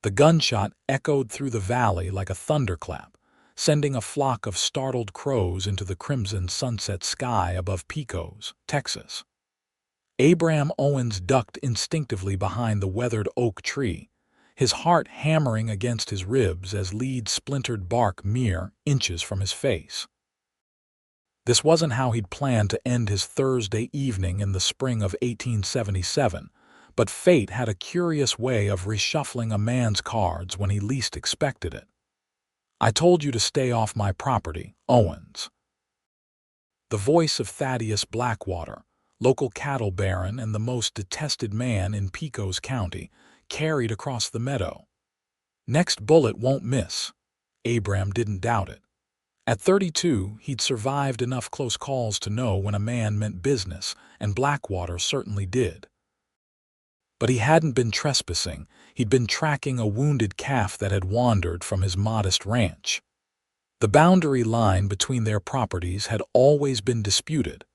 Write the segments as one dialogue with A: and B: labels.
A: The gunshot echoed through the valley like a thunderclap, sending a flock of startled crows into the crimson sunset sky above Pecos, Texas. Abram Owens ducked instinctively behind the weathered oak tree, his heart hammering against his ribs as lead splintered bark mere inches from his face. This wasn't how he'd planned to end his Thursday evening in the spring of 1877, but fate had a curious way of reshuffling a man's cards when he least expected it. "I told you to stay off my property, Owens." The voice of Thaddeus Blackwater, local cattle baron and the most detested man in Pecos County, carried across the meadow. Next bullet won't miss. Abram didn't doubt it. At 32, he'd survived enough close calls to know when a man meant business, and Blackwater certainly did. But he hadn't been trespassing, he'd been tracking a wounded calf that had wandered from his modest ranch. The boundary line between their properties had always been disputed,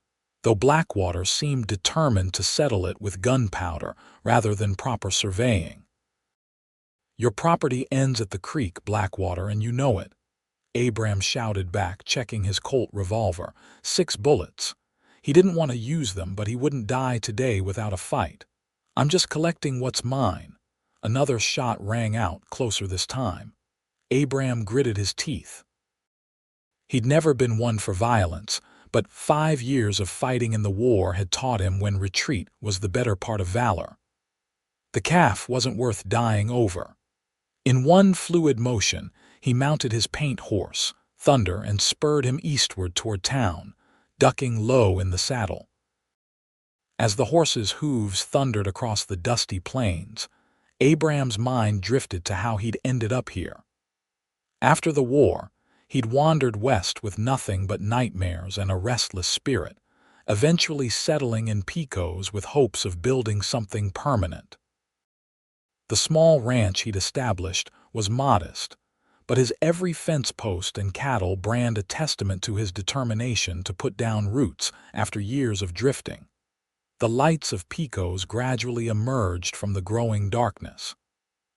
A: though Blackwater seemed determined to settle it with gunpowder rather than proper surveying. "Your property ends at the creek, Blackwater, and you know it," Abram shouted back, checking his Colt revolver. 6 bullets. He didn't want to use them, but he wouldn't die today without a fight. "I'm just collecting what's mine." Another shot rang out, closer this time. Abram gritted his teeth. He'd never been one for violence, but 5 years of fighting in the war had taught him when retreat was the better part of valor. The calf wasn't worth dying over. In one fluid motion, he mounted his paint horse, Thunder, and spurred him eastward toward town, ducking low in the saddle. As the horse's hooves thundered across the dusty plains, Abram's mind drifted to how he'd ended up here. After the war, he'd wandered west with nothing but nightmares and a restless spirit, eventually settling in Pecos with hopes of building something permanent. The small ranch he'd established was modest, but his every fence post and cattle brand a testament to his determination to put down roots after years of drifting. The lights of Pecos gradually emerged from the growing darkness.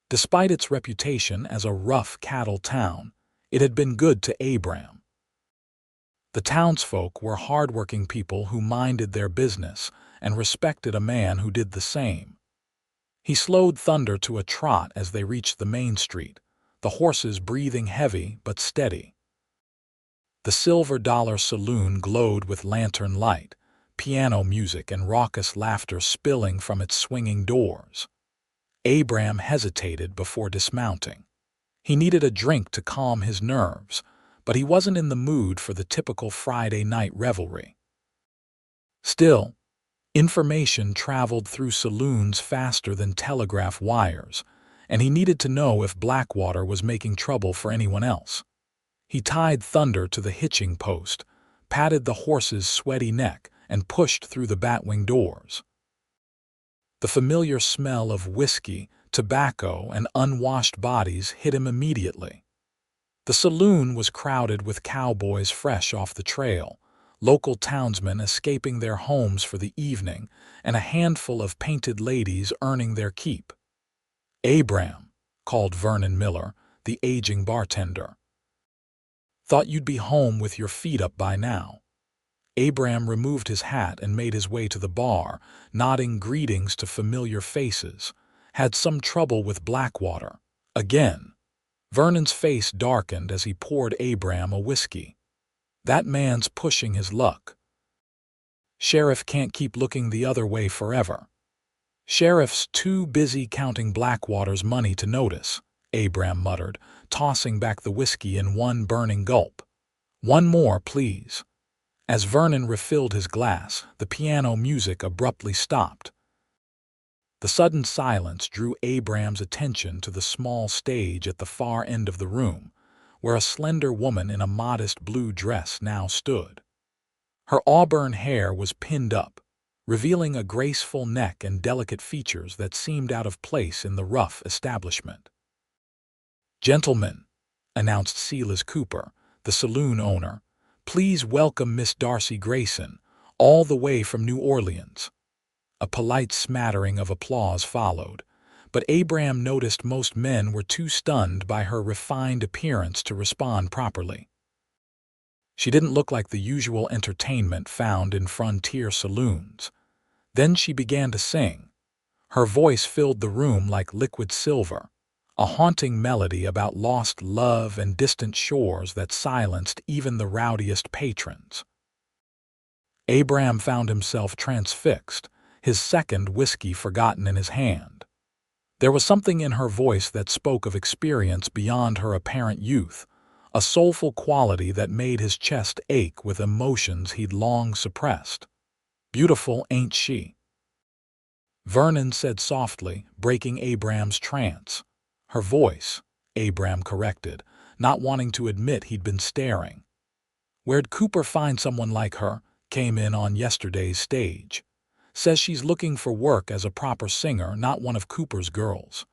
A: Despite its reputation as a rough cattle town, it had been good to Abram. The townsfolk were hardworking people who minded their business and respected a man who did the same. He slowed Thunder to a trot as they reached the main street, the horses breathing heavy but steady. The Silver Dollar Saloon glowed with lantern light, piano music and raucous laughter spilling from its swinging doors. Abram hesitated before dismounting. He needed a drink to calm his nerves, but he wasn't in the mood for the typical Friday night revelry. Still, information traveled through saloons faster than telegraph wires, and he needed to know if Blackwater was making trouble for anyone else. He tied Thunder to the hitching post, patted the horse's sweaty neck, and pushed through the batwing doors. The familiar smell of whiskey, tobacco, and unwashed bodies hit him immediately. The saloon was crowded with cowboys fresh off the trail, local townsmen escaping their homes for the evening, and a handful of painted ladies earning their keep. "Abram," called Vernon Miller, the aging bartender. "Thought you'd be home with your feet up by now." Abram removed his hat and made his way to the bar, nodding greetings to familiar faces. "Had some trouble with Blackwater. Again." Vernon's face darkened as he poured Abram a whiskey. "That man's pushing his luck. Sheriff can't keep looking the other way forever." "Sheriff's too busy counting Blackwater's money to notice," Abram muttered, tossing back the whiskey in one burning gulp. "One more, please." As Vernon refilled his glass, the piano music abruptly stopped. The sudden silence drew Abram's attention to the small stage at the far end of the room, where a slender woman in a modest blue dress now stood. Her auburn hair was pinned up, revealing a graceful neck and delicate features that seemed out of place in the rough establishment. "Gentlemen," announced Silas Cooper, the saloon owner, "please welcome Miss Darcy Grayson, all the way from New Orleans." A polite smattering of applause followed, but Abram noticed most men were too stunned by her refined appearance to respond properly. She didn't look like the usual entertainment found in frontier saloons. Then she began to sing. Her voice filled the room like liquid silver, a haunting melody about lost love and distant shores that silenced even the rowdiest patrons. Abram found himself transfixed, his second whiskey forgotten in his hand. There was something in her voice that spoke of experience beyond her apparent youth, a soulful quality that made his chest ache with emotions he'd long suppressed. "Beautiful, ain't she?" Vernon said softly, breaking Abram's trance. "Her voice," Abram corrected, not wanting to admit he'd been staring. "Where'd Cooper find someone like her? Came in on yesterday's stage. Says she's looking for work as a proper singer, not one of Cooper's girls.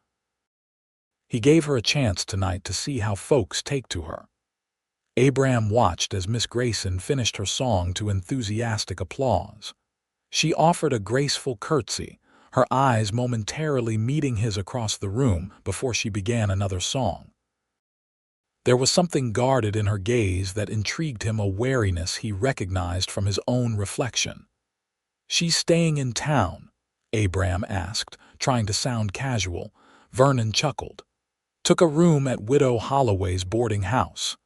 A: He gave her a chance tonight to see how folks take to her." Abram watched as Miss Grayson finished her song to enthusiastic applause. She offered a graceful curtsy, her eyes momentarily meeting his across the room before she began another song. There was something guarded in her gaze that intrigued him, a wariness he recognized from his own reflection. "She's staying in town?" Abram asked, trying to sound casual. Vernon chuckled. "Took a room at Widow Holloway's boarding house.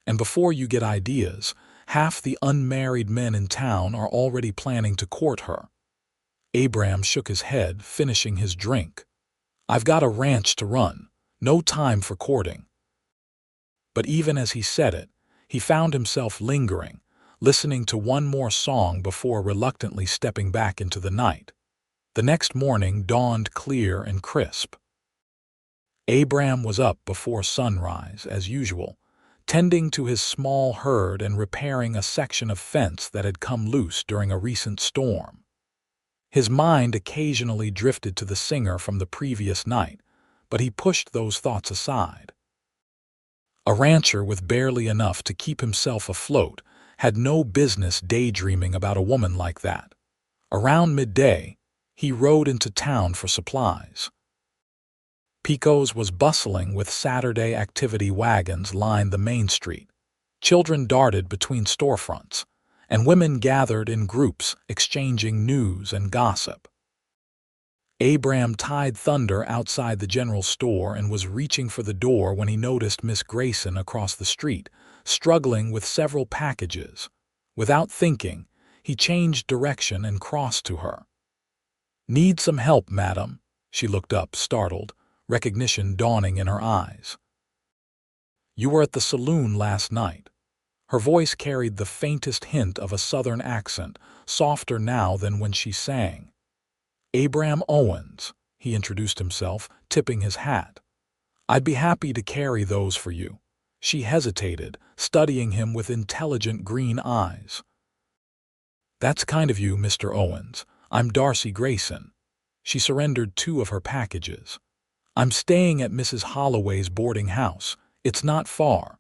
A: And before you get ideas, half the unmarried men in town are already planning to court her." Abram shook his head, finishing his drink. "I've got a ranch to run. No time for courting." But even as he said it, he found himself lingering, listening to one more song before reluctantly stepping back into the night. The next morning dawned clear and crisp. Abram was up before sunrise, as usual, tending to his small herd and repairing a section of fence that had come loose during a recent storm. His mind occasionally drifted to the singer from the previous night, but he pushed those thoughts aside. A rancher with barely enough to keep himself afloat had no business daydreaming about a woman like that. Around midday, he rode into town for supplies. Pecos was bustling with Saturday activity wagons lined the main street. Children darted between storefronts, and women gathered in groups exchanging news and gossip. Abram tied thunder outside the general store and was reaching for the door when he noticed Miss Grayson across the street, struggling with several packages. Without thinking, he changed direction and crossed to her. "Need some help, madam?" She looked up, startled, recognition dawning in her eyes. "You were at the saloon last night." Her voice carried the faintest hint of a southern accent, softer now than when she sang. "Abram Owens," he introduced himself, tipping his hat. "I'd be happy to carry those for you." She hesitated, studying him with intelligent green eyes. "That's kind of you, Mr. Owens. I'm Darcy Grayson." She surrendered 2 of her packages. "I'm staying at Mrs. Holloway's boarding house. It's not far."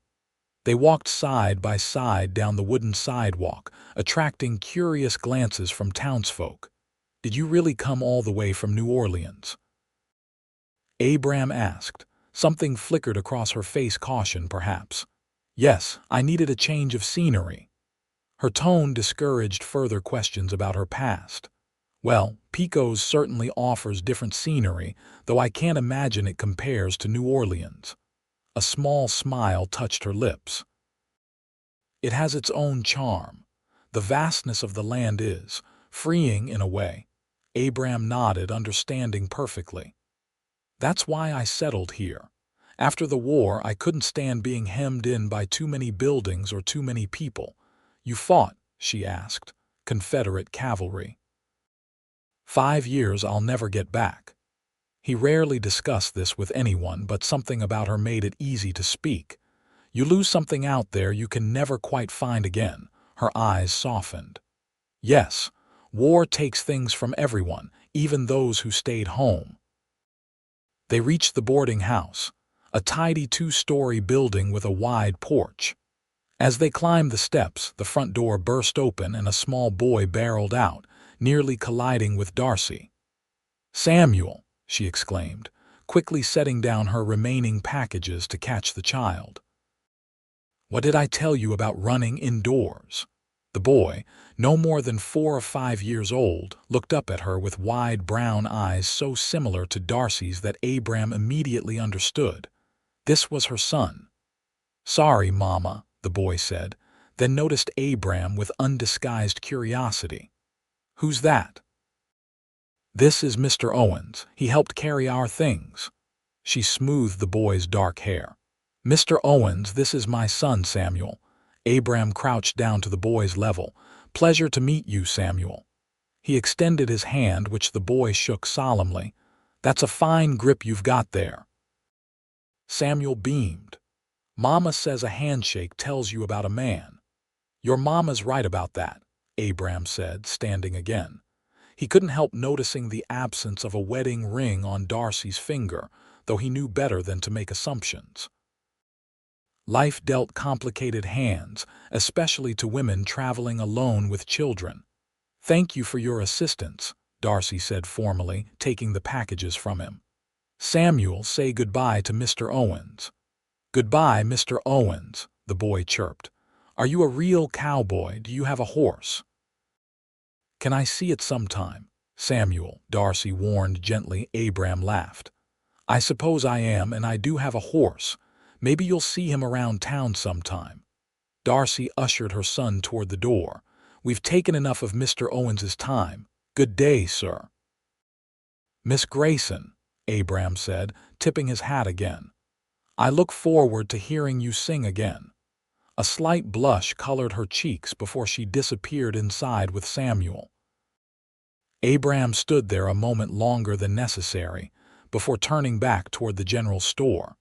A: They walked side by side down the wooden sidewalk, attracting curious glances from townsfolk. "Did you really come all the way from New Orleans?" Abram asked. Something flickered across her face, caution perhaps. "Yes, I needed a change of scenery." Her tone discouraged further questions about her past. "Well, Pecos certainly offers different scenery, though I can't imagine it compares to New Orleans." A small smile touched her lips. "It has its own charm. The vastness of the land is freeing in a way." Abram nodded, understanding perfectly. "That's why I settled here. After the war, I couldn't stand being hemmed in by too many buildings or too many people." "You fought?" she asked. "Confederate cavalry." 5 years I'll never get back." He rarely discussed this with anyone, but something about her made it easy to speak. "You lose something out there you can never quite find again." Her eyes softened. "Yes, war takes things from everyone, even those who stayed home." They reached the boarding house, a tidy 2-story building with a wide porch. As they climbed the steps, the front door burst open and a small boy barreled out, nearly colliding with Darcy. "Samuel!" she exclaimed, quickly setting down her remaining packages to catch the child. "What did I tell you about running indoors?" The boy, no more than 4 or 5 years old, looked up at her with wide brown eyes so similar to Darcy's that Abram immediately understood. This was her son. "Sorry, Mama," the boy said, then noticed Abram with undisguised curiosity. "Who's that?" "This is Mr. Owens. He helped carry our things." She smoothed the boy's dark hair. "Mr. Owens, this is my son, Samuel." Abram crouched down to the boy's level. "Pleasure to meet you, Samuel." He extended his hand, which the boy shook solemnly. "That's a fine grip you've got there." Samuel beamed. "Mama says a handshake tells you about a man." "Your mama's right about that," Abram said, standing again. He couldn't help noticing the absence of a wedding ring on Darcy's finger, though he knew better than to make assumptions. Life dealt complicated hands, especially to women traveling alone with children. "Thank you for your assistance," Darcy said formally, taking the packages from him. "Samuel, say goodbye to Mr. Owens." "Goodbye, Mr. Owens," the boy chirped. "Are you a real cowboy? Do you have a horse?" "Can I see it sometime, Samuel?" Darcy warned gently. Abram laughed. "I suppose I am, and I do have a horse. Maybe you'll see him around town sometime." Darcy ushered her son toward the door. "We've taken enough of Mr. Owens's time. Good day, sir." "Miss Grayson," Abram said, tipping his hat again. "I look forward to hearing you sing again." A slight blush colored her cheeks before she disappeared inside with Samuel. Abram stood there a moment longer than necessary before turning back toward the general store,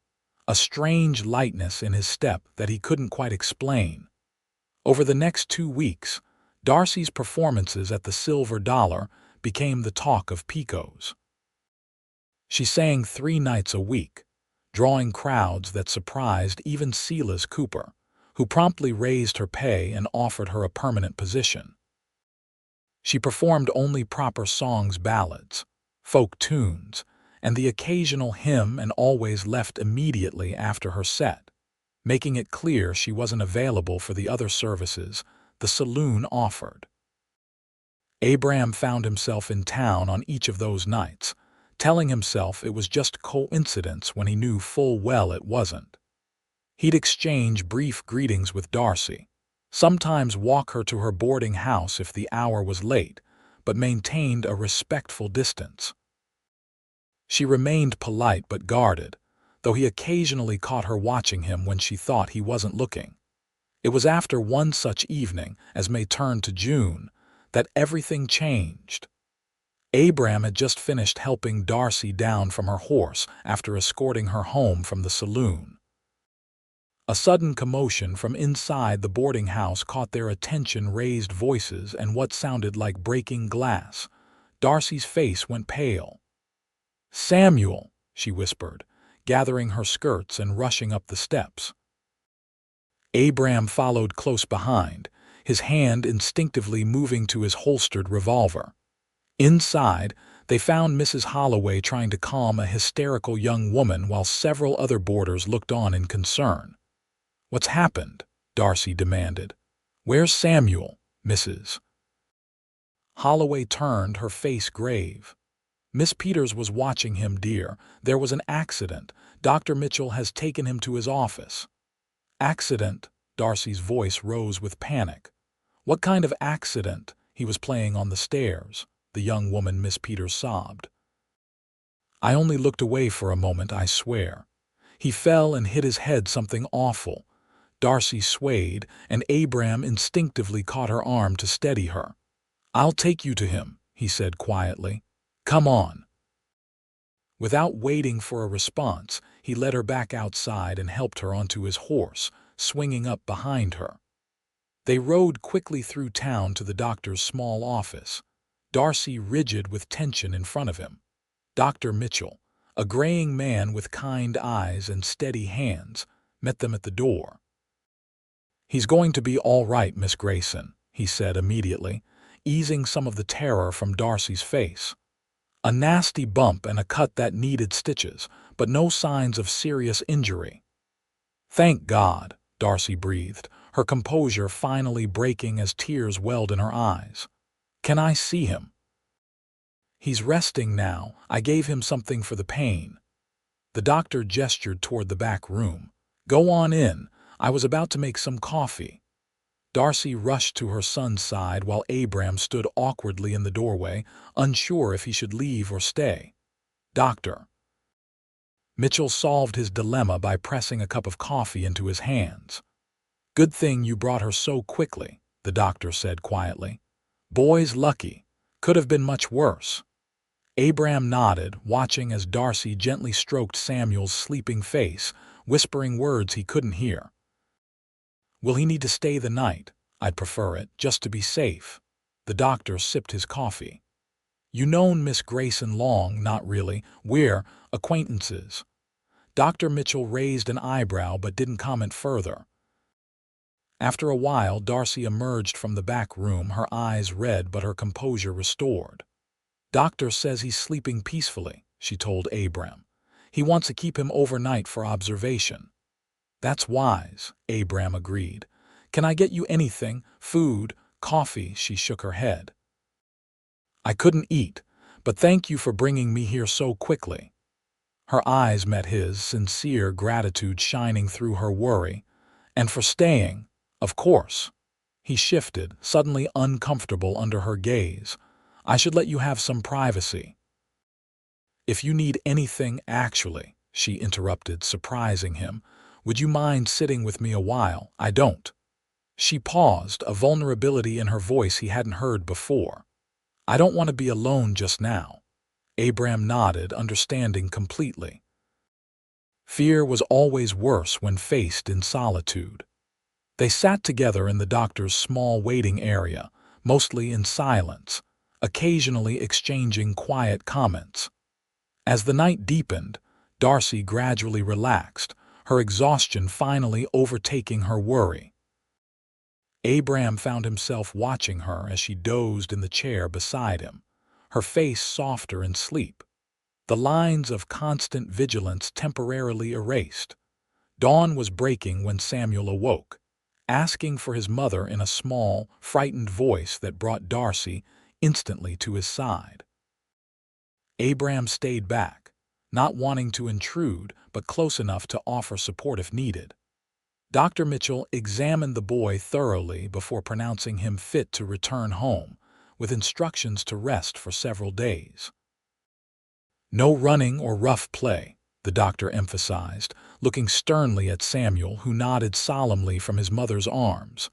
A: a strange lightness in his step that he couldn't quite explain. Over the next 2 weeks, Darcy's performances at the Silver Dollar became the talk of Pecos. She sang 3 nights a week, drawing crowds that surprised even Silas Cooper, who promptly raised her pay and offered her a permanent position. She performed only proper songs, ballads, folk tunes, and the occasional hymn, and always left immediately after her set, making it clear she wasn't available for the other services the saloon offered. Abram found himself in town on each of those nights, telling himself it was just coincidence when he knew full well it wasn't. He'd exchange brief greetings with Darcy, sometimes walk her to her boarding house if the hour was late, but maintained a respectful distance. She remained polite but guarded, though he occasionally caught her watching him when she thought he wasn't looking. It was after one such evening, as May turned to June, that everything changed. Abram had just finished helping Darcy down from her horse after escorting her home from the saloon. A sudden commotion from inside the boarding house caught their attention, raised voices and what sounded like breaking glass. Darcy's face went pale. "Samuel," she whispered, gathering her skirts and rushing up the steps. Abram followed close behind, his hand instinctively moving to his holstered revolver. Inside, they found Mrs. Holloway trying to calm a hysterical young woman while several other boarders looked on in concern. "What's happened?" Darcy demanded. "Where's Samuel, Mrs.?" Holloway turned, her face grave. "Miss Peters was watching him, dear. There was an accident. Dr. Mitchell has taken him to his office." "Accident?" Darcy's voice rose with panic. "What kind of accident?" "He was playing on the stairs," the young woman, Miss Peters, sobbed. "I only looked away for a moment, I swear. He fell and hit his head, something awful." Darcy swayed, and Abram instinctively caught her arm to steady her. "I'll take you to him," he said quietly. "Come on." Without waiting for a response, he led her back outside and helped her onto his horse, swinging up behind her. They rode quickly through town to the doctor's small office, Darcy rigid with tension in front of him. Dr. Mitchell, a graying man with kind eyes and steady hands, met them at the door. "He's going to be all right, Miss Grayson," he said immediately, easing some of the terror from Darcy's face. A nasty bump and a cut that needed stitches, but no signs of serious injury. "Thank God," Darcy breathed, her composure finally breaking as tears welled in her eyes. "Can I see him?" "He's resting now. I gave him something for the pain." The doctor gestured toward the back room. "Go on in. I was about to make some coffee." Darcy rushed to her son's side while Abram stood awkwardly in the doorway, unsure if he should leave or stay. "Doctor." Mitchell solved his dilemma by pressing a cup of coffee into his hands. "Good thing you brought her so quickly," the doctor said quietly. "Boy's lucky. Could have been much worse." Abram nodded, watching as Darcy gently stroked Samuel's sleeping face, whispering words he couldn't hear. "Will he need to stay the night? I'd prefer it, just to be safe." The doctor sipped his coffee. "You known Miss Grayson long?" "Not really. We're acquaintances." Dr. Mitchell raised an eyebrow but didn't comment further. After a while, Darcy emerged from the back room, her eyes red but her composure restored. "Doctor says he's sleeping peacefully," she told Abram. "He wants to keep him overnight for observation." "That's wise," Abram agreed. "Can I get you anything? Food? Coffee?" She shook her head. "I couldn't eat, but thank you for bringing me here so quickly." Her eyes met his, sincere gratitude shining through her worry. "And for staying, of course." He shifted, suddenly uncomfortable under her gaze. "I should let you have some privacy." "If you need anything, actually," she interrupted, surprising him, "would you mind sitting with me a while? I don't." She paused, a vulnerability in her voice he hadn't heard before. "I don't want to be alone just now." Abram nodded, understanding completely. Fear was always worse when faced in solitude. They sat together in the doctor's small waiting area, mostly in silence, occasionally exchanging quiet comments. As the night deepened, Darcy gradually relaxed, her exhaustion finally overtaking her worry. Abram found himself watching her as she dozed in the chair beside him, her face softer in sleep, the lines of constant vigilance temporarily erased. Dawn was breaking when Samuel awoke, asking for his mother in a small, frightened voice that brought Darcy instantly to his side. Abram stayed back, not wanting to intrude, but close enough to offer support if needed. Dr. Mitchell examined the boy thoroughly before pronouncing him fit to return home, with instructions to rest for several days. "No running or rough play," the doctor emphasized, looking sternly at Samuel, who nodded solemnly from his mother's arms.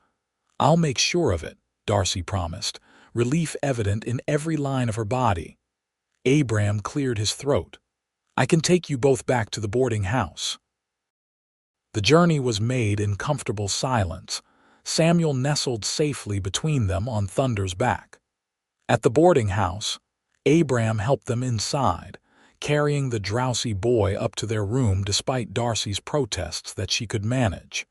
A: "I'll make sure of it," Darcy promised, relief evident in every line of her body. Abram cleared his throat. "I can take you both back to the boarding house." The journey was made in comfortable silence, Samuel nestled safely between them on Thunder's back. At the boarding house, Abram helped them inside, carrying the drowsy boy up to their room despite Darcy's protests that she could manage.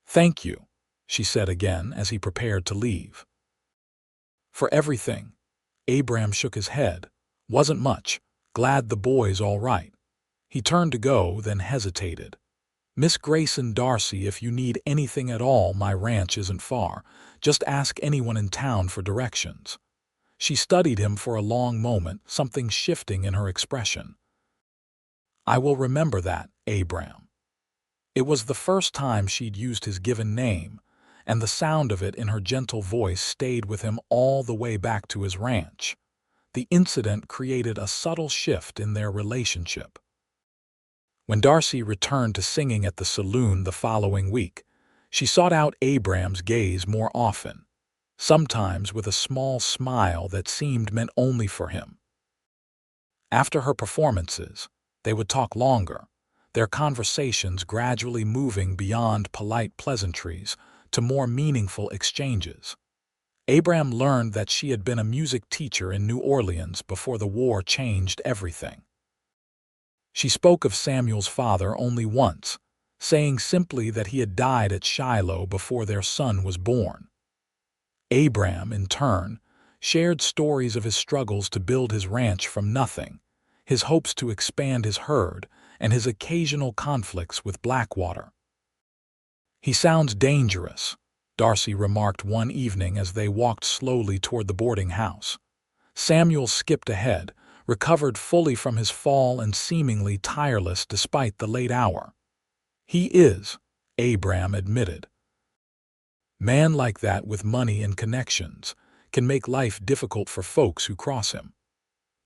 A: "Thank you," she said again as he prepared to leave. "For everything." Abram shook his head. "Wasn't much. Glad the boy's all right." He turned to go, then hesitated. "Miss Grayson, Darcy, if you need anything at all, my ranch isn't far. Just ask anyone in town for directions." She studied him for a long moment, something shifting in her expression. "I will remember that, Abram." It was the first time she'd used his given name, and the sound of it in her gentle voice stayed with him all the way back to his ranch. The incident created a subtle shift in their relationship. When Darcy returned to singing at the saloon the following week, she sought out Abram's gaze more often, sometimes with a small smile that seemed meant only for him. After her performances, they would talk longer, their conversations gradually moving beyond polite pleasantries to more meaningful exchanges. Abram learned that she had been a music teacher in New Orleans before the war changed everything. She spoke of Samuel's father only once, saying simply that he had died at Shiloh before their son was born. Abram, in turn, shared stories of his struggles to build his ranch from nothing, his hopes to expand his herd, and his occasional conflicts with Blackwater. "He sounds dangerous," Darcy remarked one evening as they walked slowly toward the boarding house. Samuel skipped ahead, recovered fully from his fall and seemingly tireless despite the late hour. "He is," Abram admitted. "Man like that with money and connections can make life difficult for folks who cross him.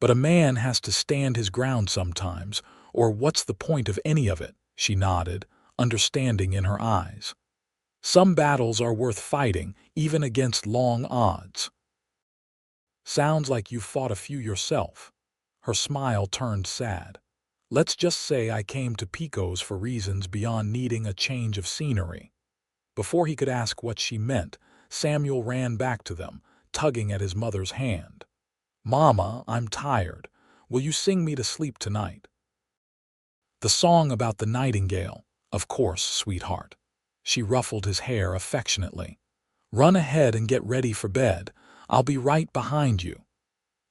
A: But a man has to stand his ground sometimes, or what's the point of any of it?" She nodded, understanding in her eyes. "Some battles are worth fighting, even against long odds." "Sounds like you've fought a few yourself." Her smile turned sad. "Let's just say I came to Pecos for reasons beyond needing a change of scenery." Before he could ask what she meant, Samuel ran back to them, tugging at his mother's hand. "Mama, I'm tired. Will you sing me to sleep tonight?" "The song about the nightingale, of course, sweetheart." She ruffled his hair affectionately. "Run ahead and get ready for bed. I'll be right behind you."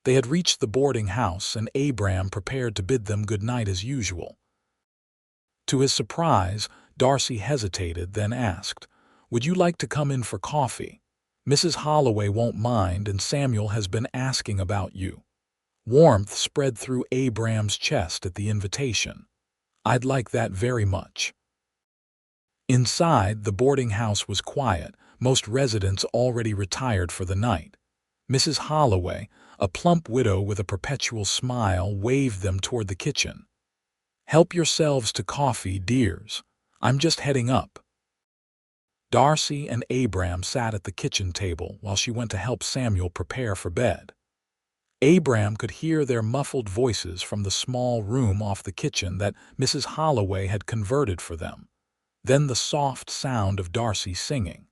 A: They had reached the boarding house, and Abram prepared to bid them good night as usual. To his surprise, Darcy hesitated, then asked, "Would you like to come in for coffee? Mrs. Holloway won't mind, and Samuel has been asking about you." Warmth spread through Abram's chest at the invitation. "I'd like that very much." Inside, the boarding house was quiet, most residents already retired for the night. Mrs. Holloway, a plump widow with a perpetual smile, waved them toward the kitchen. "Help yourselves to coffee, dears. I'm just heading up." Darcy and Abram sat at the kitchen table while she went to help Samuel prepare for bed. Abram could hear their muffled voices from the small room off the kitchen that Mrs. Holloway had converted for them, then the soft sound of Darcy singing.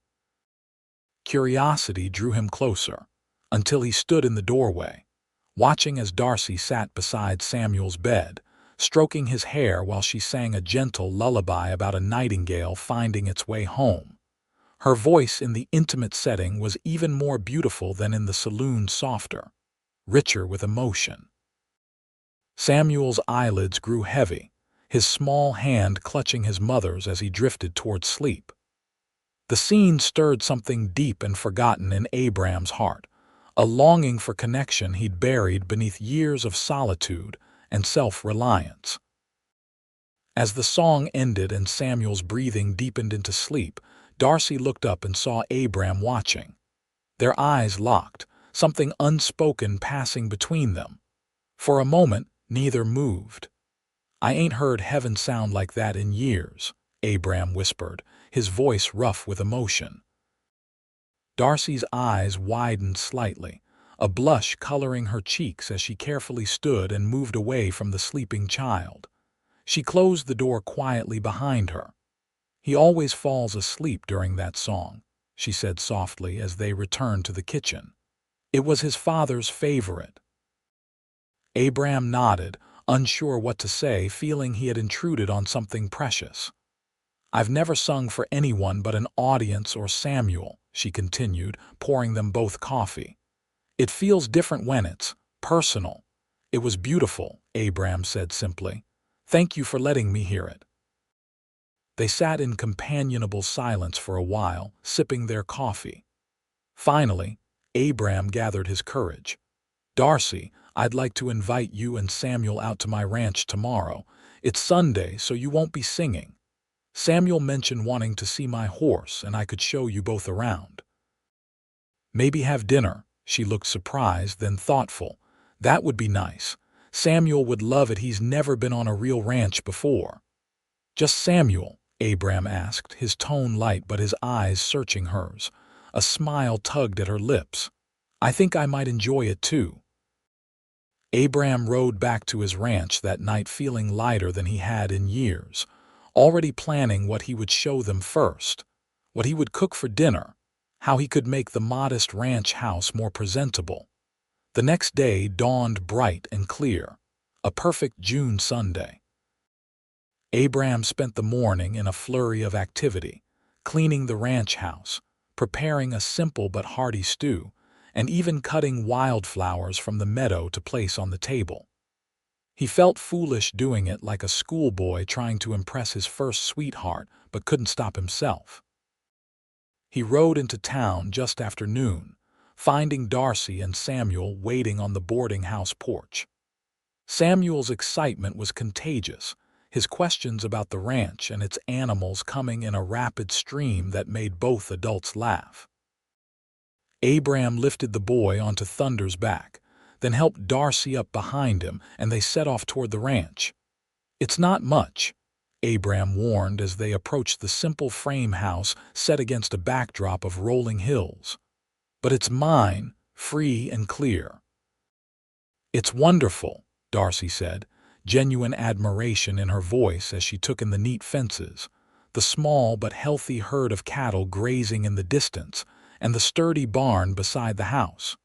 A: Curiosity drew him closer, until he stood in the doorway, watching as Darcy sat beside Samuel's bed, stroking his hair while she sang a gentle lullaby about a nightingale finding its way home. Her voice in the intimate setting was even more beautiful than in the saloon, softer, richer with emotion. Samuel's eyelids grew heavy, his small hand clutching his mother's as he drifted toward sleep. The scene stirred something deep and forgotten in Abram's heart, a longing for connection he'd buried beneath years of solitude and self-reliance. As the song ended and Samuel's breathing deepened into sleep, Darcy looked up and saw Abram watching. Their eyes locked, something unspoken passing between them. For a moment, neither moved. "I ain't heard heaven sound like that in years," Abram whispered, his voice rough with emotion. Darcy's eyes widened slightly, a blush coloring her cheeks as she carefully stood and moved away from the sleeping child. She closed the door quietly behind her. "He always falls asleep during that song," she said softly as they returned to the kitchen. "It was his father's favorite." Abram nodded, unsure what to say, feeling he had intruded on something precious. "I've never sung for anyone but an audience or Samuel," she continued, pouring them both coffee. "It feels different when it's personal." "It was beautiful," Abram said simply. "Thank you for letting me hear it." They sat in companionable silence for a while, sipping their coffee. Finally, Abram gathered his courage. "Darcy, I'd like to invite you and Samuel out to my ranch tomorrow. It's Sunday, so you won't be singing. Samuel mentioned wanting to see my horse, and I could show you both around. Maybe have dinner." She looked surprised, then thoughtful. "That would be nice. Samuel would love it. He's never been on a real ranch before." "Just Samuel?" Abram asked, his tone light but his eyes searching hers. A smile tugged at her lips. "I think I might enjoy it too." Abram rode back to his ranch that night feeling lighter than he had in years, already planning what he would show them first, what he would cook for dinner, how he could make the modest ranch house more presentable. The next day dawned bright and clear, a perfect June Sunday. Abram spent the morning in a flurry of activity, cleaning the ranch house, preparing a simple but hearty stew, and even cutting wildflowers from the meadow to place on the table. He felt foolish doing it, like a schoolboy trying to impress his first sweetheart, but couldn't stop himself. He rode into town just after noon, finding Darcy and Samuel waiting on the boarding house porch. Samuel's excitement was contagious, his questions about the ranch and its animals coming in a rapid stream that made both adults laugh. Abram lifted the boy onto Thunder's back, then helped Darcy up behind him, and they set off toward the ranch. "It's not much," Abram warned as they approached the simple frame house set against a backdrop of rolling hills. "But it's mine, free and clear." "It's wonderful," Darcy said, genuine admiration in her voice as she took in the neat fences, the small but healthy herd of cattle grazing in the distance, and the sturdy barn beside the house.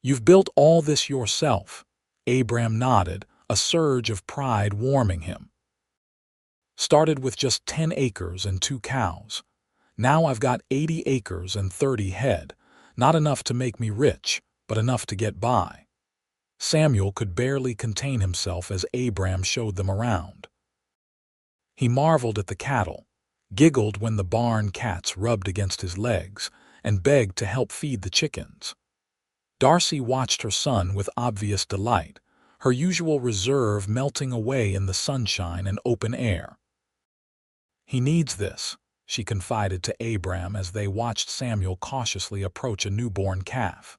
A: "You've built all this yourself?" Abram nodded, a surge of pride warming him. "Started with just 10 acres and 2 cows. Now I've got 80 acres and 30 head. Not enough to make me rich, but enough to get by." Samuel could barely contain himself as Abram showed them around. He marveled at the cattle, giggled when the barn cats rubbed against his legs, and begged to help feed the chickens. Darcy watched her son with obvious delight, her usual reserve melting away in the sunshine and open air. "He needs this," she confided to Abram as they watched Samuel cautiously approach a newborn calf.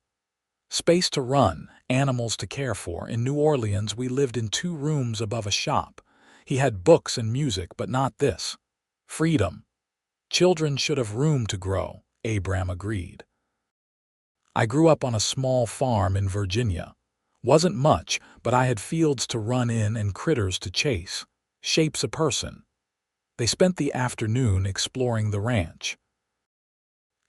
A: "Space to run, animals to care for. In New Orleans we lived in 2 rooms above a shop. He had books and music, but not this. Freedom. Children should have room to grow," Abram agreed. "I grew up on a small farm in Virginia. Wasn't much, but I had fields to run in and critters to chase. Shapes a person." They spent the afternoon exploring the ranch.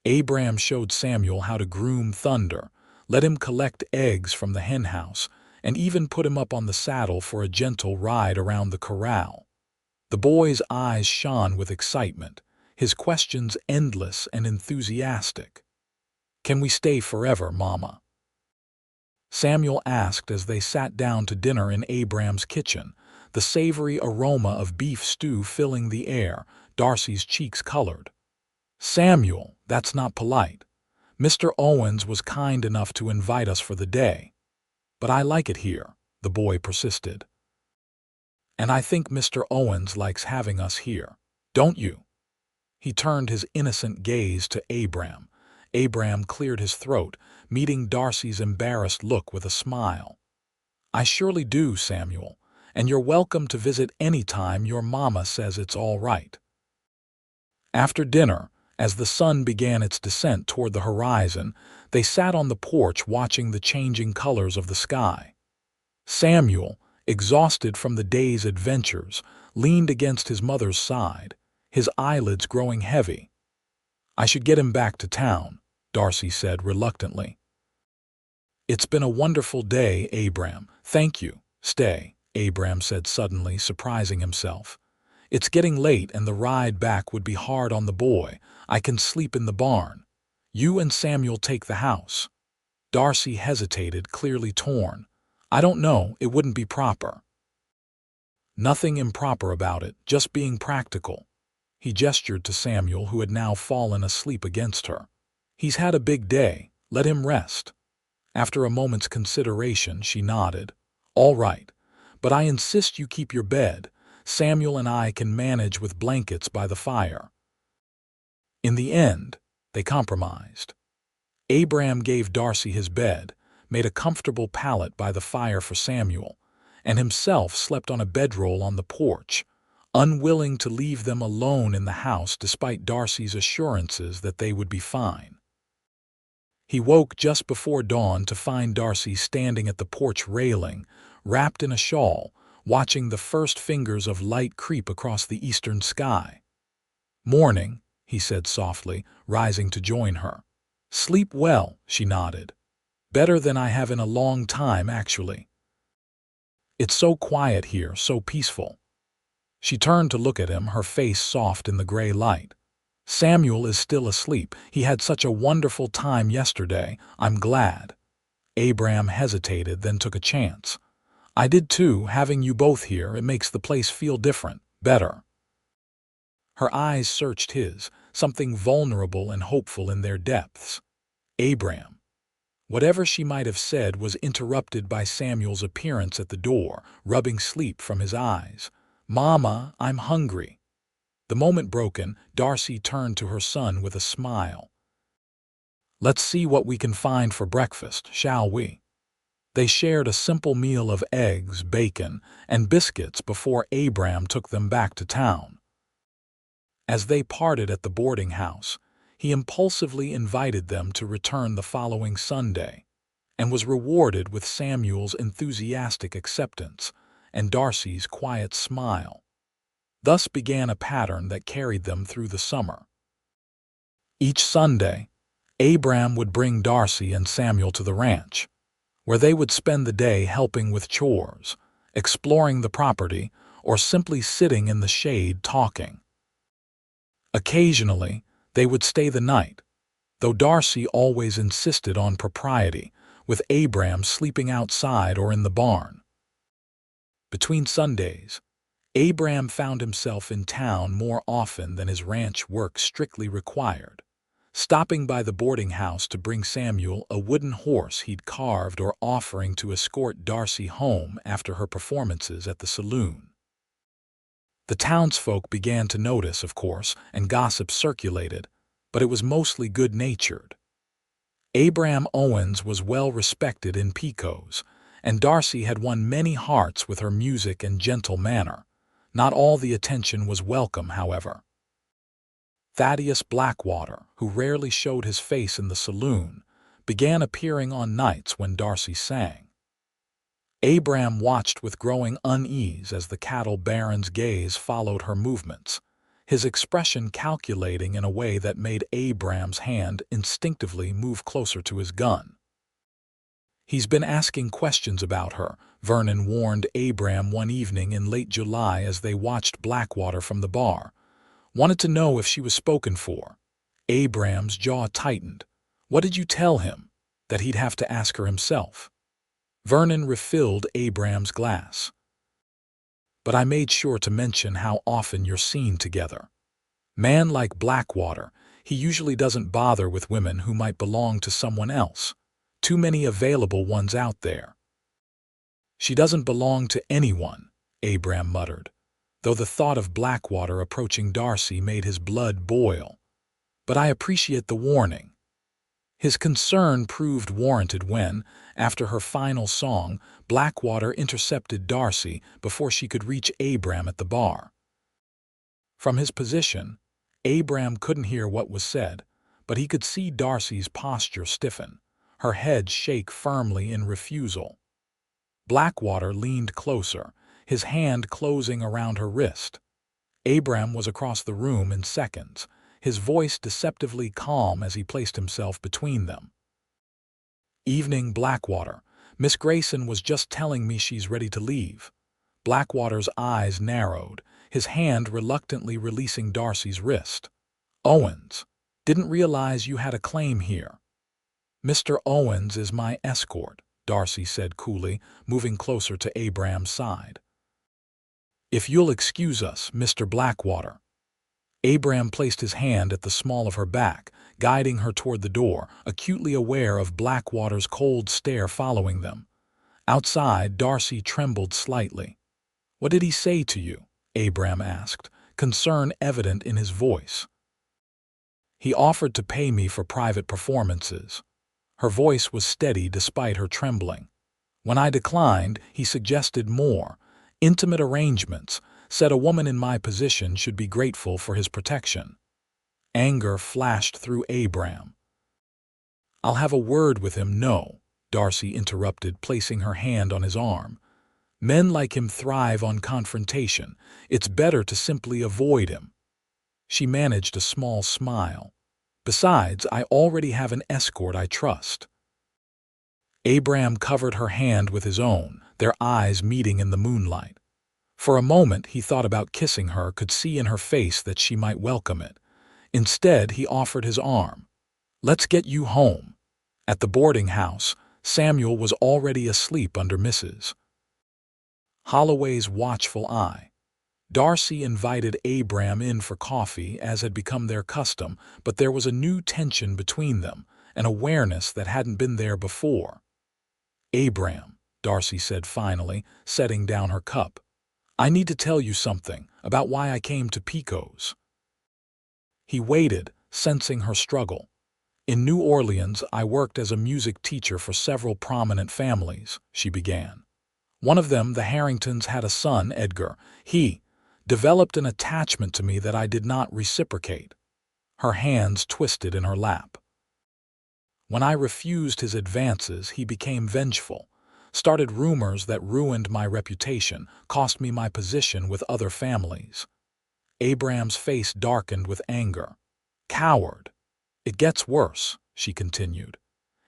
A: Abram showed Samuel how to groom Thunder, let him collect eggs from the henhouse, and even put him up on the saddle for a gentle ride around the corral. The boy's eyes shone with excitement, his questions endless and enthusiastic. "Can we stay forever, Mama?" Samuel asked as they sat down to dinner in Abram's kitchen, the savory aroma of beef stew filling the air. Darcy's cheeks colored. "Samuel, that's not polite. Mr. Owens was kind enough to invite us for the day." "But I like it here," the boy persisted. "And I think Mr. Owens likes having us here. Don't you?" He turned his innocent gaze to Abram. Abram cleared his throat, meeting Darcy's embarrassed look with a smile. "I surely do, Samuel, and you're welcome to visit any time your mama says it's all right." After dinner, as the sun began its descent toward the horizon, they sat on the porch watching the changing colors of the sky. Samuel, exhausted from the day's adventures, leaned against his mother's side, his eyelids growing heavy. "I should get him back to town," Darcy said reluctantly. "It's been a wonderful day, Abram. Thank you. Stay," Abram said suddenly, surprising himself. "It's getting late and the ride back would be hard on the boy. I can sleep in the barn. You and Samuel take the house." Darcy hesitated, clearly torn. "I don't know, it wouldn't be proper." "Nothing improper about it, just being practical." He gestured to Samuel, who had now fallen asleep against her. "He's had a big day. Let him rest." After a moment's consideration, she nodded. "All right, but I insist you keep your bed. Samuel and I can manage with blankets by the fire." In the end, they compromised. Abram gave Darcy his bed, made a comfortable pallet by the fire for Samuel, and himself slept on a bedroll on the porch, unwilling to leave them alone in the house despite Darcy's assurances that they would be fine. He woke just before dawn to find Darcy standing at the porch railing, wrapped in a shawl, watching the first fingers of light creep across the eastern sky. "Morning," he said softly, rising to join her. "Sleep well," she nodded. "Better than I have in a long time, actually. It's so quiet here, so peaceful." She turned to look at him, her face soft in the gray light. Samuel is still asleep. He had such a wonderful time yesterday. I'm glad. Abram hesitated, then took a chance. I did too, having you both here. It makes the place feel different, better. Her eyes searched his, something vulnerable and hopeful in their depths. Abram. Whatever she might have said was interrupted by Samuel's appearance at the door, rubbing sleep from his eyes. Mama, I'm hungry. The moment broken, Darcy turned to her son with a smile. Let's see what we can find for breakfast, shall we? They shared a simple meal of eggs, bacon, and biscuits before Abram took them back to town. As they parted at the boarding house, he impulsively invited them to return the following Sunday, and was rewarded with Samuel's enthusiastic acceptance and Darcy's quiet smile. Thus began a pattern that carried them through the summer. Each Sunday, Abram would bring Darcy and Samuel to the ranch, where they would spend the day helping with chores, exploring the property, or simply sitting in the shade talking. Occasionally, they would stay the night, though Darcy always insisted on propriety, with Abram sleeping outside or in the barn. Between Sundays, Abram found himself in town more often than his ranch work strictly required, stopping by the boarding house to bring Samuel a wooden horse he'd carved or offering to escort Darcy home after her performances at the saloon. The townsfolk began to notice, of course, and gossip circulated, but it was mostly good-natured. Abram Owens was well respected in Pecos, and Darcy had won many hearts with her music and gentle manner. Not all the attention was welcome, however. Thaddeus Blackwater, who rarely showed his face in the saloon, began appearing on nights when Darcy sang. Abram watched with growing unease as the cattle baron's gaze followed her movements, his expression calculating in a way that made Abram's hand instinctively move closer to his gun. He's been asking questions about her, Vernon warned Abram one evening in late July as they watched Blackwater from the bar. Wanted to know if she was spoken for. Abram's jaw tightened. What did you tell him? That he'd have to ask her himself. Vernon refilled Abram's glass. But I made sure to mention how often you're seen together. Man like Blackwater, he usually doesn't bother with women who might belong to someone else. Too many available ones out there. She doesn't belong to anyone, Abram muttered, though the thought of Blackwater approaching Darcy made his blood boil. But I appreciate the warning. His concern proved warranted when, after her final song, Blackwater intercepted Darcy before she could reach Abram at the bar. From his position, Abram couldn't hear what was said, but he could see Darcy's posture stiffen, her head shake firmly in refusal. Blackwater leaned closer, his hand closing around her wrist. Abram was across the room in seconds, his voice deceptively calm as he placed himself between them. Evening, Blackwater. Miss Grayson was just telling me she's ready to leave. Blackwater's eyes narrowed, his hand reluctantly releasing Darcy's wrist. Owens, didn't realize you had a claim here. Mr. Owens is my escort, Darcy said coolly, moving closer to Abram's side. If you'll excuse us, Mr. Blackwater. Abram placed his hand at the small of her back, guiding her toward the door, acutely aware of Blackwater's cold stare following them. Outside, Darcy trembled slightly. What did he say to you? Abram asked, concern evident in his voice. He offered to pay me for private performances. Her voice was steady despite her trembling. When I declined, he suggested more, intimate arrangements, said a woman in my position should be grateful for his protection. Anger flashed through Abram. I'll have a word with him, no, Darcy interrupted, placing her hand on his arm. Men like him thrive on confrontation. It's better to simply avoid him. She managed a small smile. Besides, I already have an escort I trust. Abram covered her hand with his own, their eyes meeting in the moonlight. For a moment he thought about kissing her, could see in her face that she might welcome it. Instead, he offered his arm. "Let's get you home." At the boarding house, Samuel was already asleep under Mrs. Holloway's watchful eye. Darcy invited Abram in for coffee, as had become their custom, but there was a new tension between them, an awareness that hadn't been there before. "Abram," Darcy said finally, setting down her cup, "I need to tell you something about why I came to Pecos." He waited, sensing her struggle. "In New Orleans, I worked as a music teacher for several prominent families," she began. "One of them, the Harringtons, had a son, Edgar. He developed an attachment to me that I did not reciprocate." Her hands twisted in her lap. "When I refused his advances, he became vengeful, started rumors that ruined my reputation, cost me my position with other families." Abram's face darkened with anger. "Coward. It gets worse," she continued.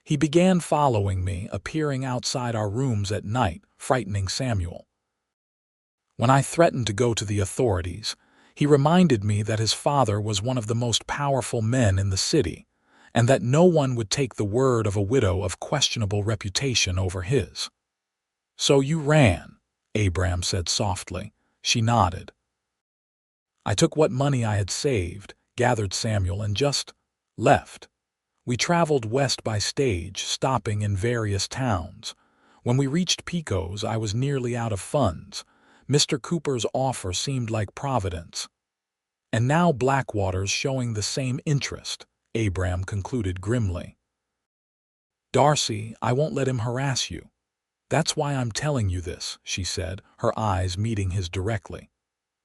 A: "He began following me, appearing outside our rooms at night, frightening Samuel. When I threatened to go to the authorities, he reminded me that his father was one of the most powerful men in the city, and that no one would take the word of a widow of questionable reputation over his." "So you ran," Abram said softly. She nodded. "I took what money I had saved," gathered Samuel, "and just left. We traveled west by stage, stopping in various towns. When we reached Pecos, I was nearly out of funds. Mr. Cooper's offer seemed like providence. And now Blackwater's showing the same interest," Abram concluded grimly. "Darcy, I won't let him harass you. That's why I'm telling you this," she said, her eyes meeting his directly.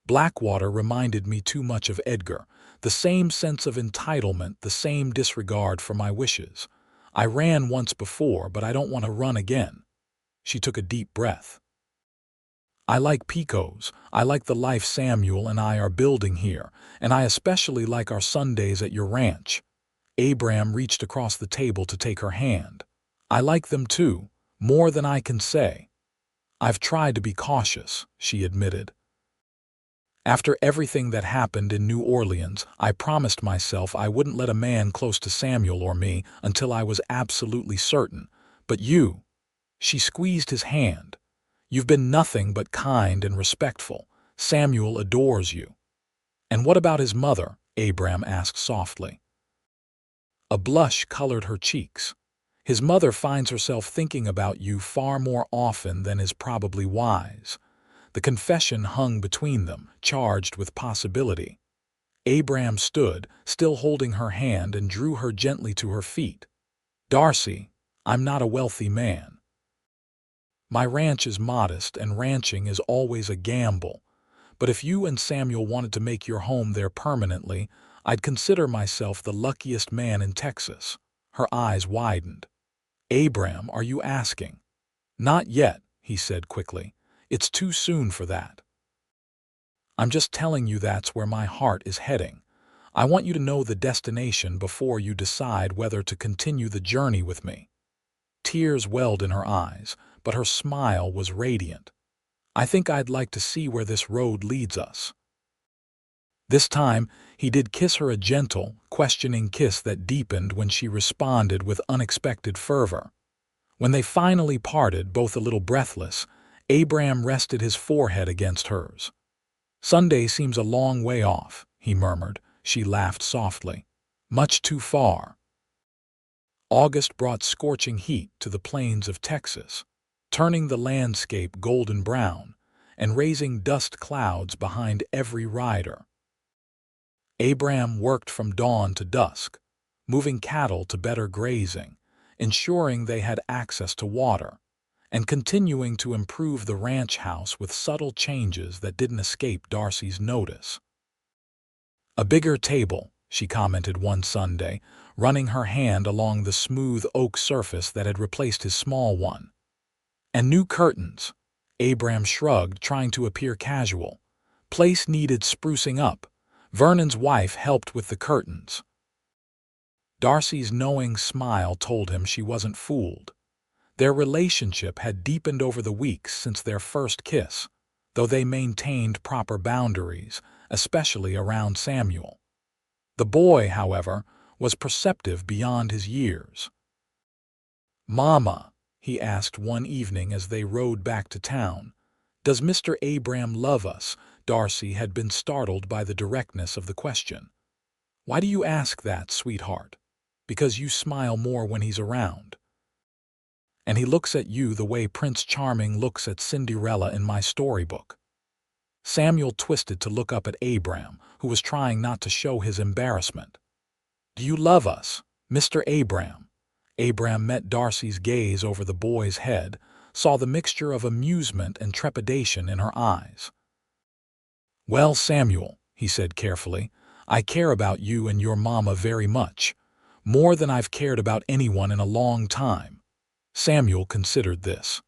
A: "Blackwater reminded me too much of Edgar, the same sense of entitlement, the same disregard for my wishes. I ran once before, but I don't want to run again." She took a deep breath. "I like Pecos. I like the life Samuel and I are building here, and I especially like our Sundays at your ranch." Abram reached across the table to take her hand. "I like them too, more than I can say." "I've tried to be cautious," she admitted. "After everything that happened in New Orleans, I promised myself I wouldn't let a man close to Samuel or me until I was absolutely certain. But you—" she squeezed his hand. "You've been nothing but kind and respectful. Samuel adores you." "And what about his mother?" Abram asked softly. A blush colored her cheeks. "His mother finds herself thinking about you far more often than is probably wise." The confession hung between them, charged with possibility. Abram stood, still holding her hand, and drew her gently to her feet. "Darcy, I'm not a wealthy man. My ranch is modest, and ranching is always a gamble. But if you and Samuel wanted to make your home there permanently, I'd consider myself the luckiest man in Texas." Her eyes widened. "Abram, are you asking?" "Not yet," he said quickly. "It's too soon for that. I'm just telling you that's where my heart is heading. I want you to know the destination before you decide whether to continue the journey with me." Tears welled in her eyes, but her smile was radiant. "I think I'd like to see where this road leads us." This time, he did kiss her, a gentle, questioning kiss that deepened when she responded with unexpected fervor. When they finally parted, both a little breathless, Abram rested his forehead against hers. "Sunday seems a long way off," he murmured. She laughed softly. "Much too far." August brought scorching heat to the plains of Texas, turning the landscape golden brown and raising dust clouds behind every rider. Abram worked from dawn to dusk, moving cattle to better grazing, ensuring they had access to water, and continuing to improve the ranch house with subtle changes that didn't escape Darcy's notice. "A bigger table," she commented one Sunday, running her hand along the smooth oak surface that had replaced his small one. "And new curtains." Abram shrugged, trying to appear casual. "Place needed sprucing up. Vernon's wife helped with the curtains." Darcy's knowing smile told him she wasn't fooled. Their relationship had deepened over the weeks since their first kiss, though they maintained proper boundaries, especially around Samuel. The boy, however, was perceptive beyond his years. "Mama," he asked one evening as they rode back to town, "does Mr. Abram love us?" Darcy had been startled by the directness of the question. "Why do you ask that, sweetheart?" "Because you smile more when he's around. And he looks at you the way Prince Charming looks at Cinderella in my storybook." Samuel twisted to look up at Abram, who was trying not to show his embarrassment. "Do you love us, Mr. Abram?" Abram met Darcy's gaze over the boy's head, saw the mixture of amusement and trepidation in her eyes. "Well, Samuel," he said carefully, "I care about you and your mama very much, more than I've cared about anyone in a long time." Samuel considered this.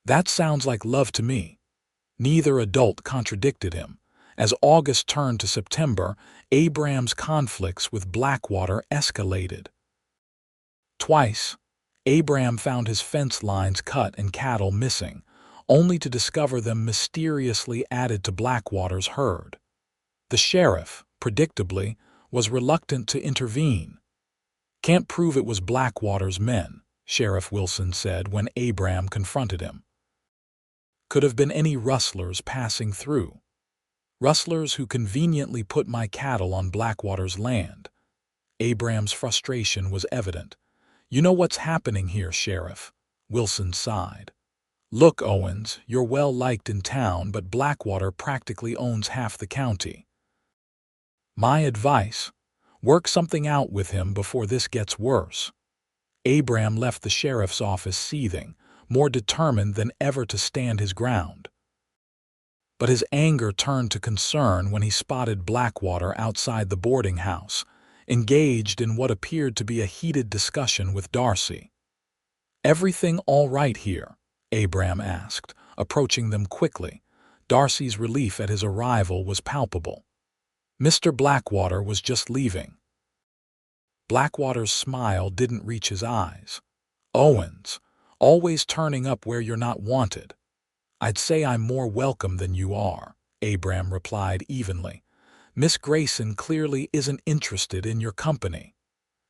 A: "That sounds like love to me." Neither adult contradicted him. As August turned to September, Abram's conflicts with Blackwater escalated. Twice, Abram found his fence lines cut and cattle missing, only to discover them mysteriously added to Blackwater's herd. The sheriff, predictably, was reluctant to intervene. "Can't prove it was Blackwater's men," Sheriff Wilson said when Abram confronted him. "Could have been any rustlers passing through. Rustlers who conveniently put my cattle on Blackwater's land." Abram's frustration was evident. "You know what's happening here, Sheriff," Wilson sighed. "Look, Owens, you're well liked in town, but Blackwater practically owns half the county. My advice, work something out with him before this gets worse." Abram left the sheriff's office seething, more determined than ever to stand his ground. But his anger turned to concern when he spotted Blackwater outside the boarding house, engaged in what appeared to be a heated discussion with Darcy. "Everything all right here?" Abram asked, approaching them quickly. Darcy's relief at his arrival was palpable. "Mr. Blackwater was just leaving." Blackwater's smile didn't reach his eyes. "Owens, always turning up where you're not wanted." "I'd say I'm more welcome than you are," Abram replied evenly. "Miss Grayson clearly isn't interested in your company.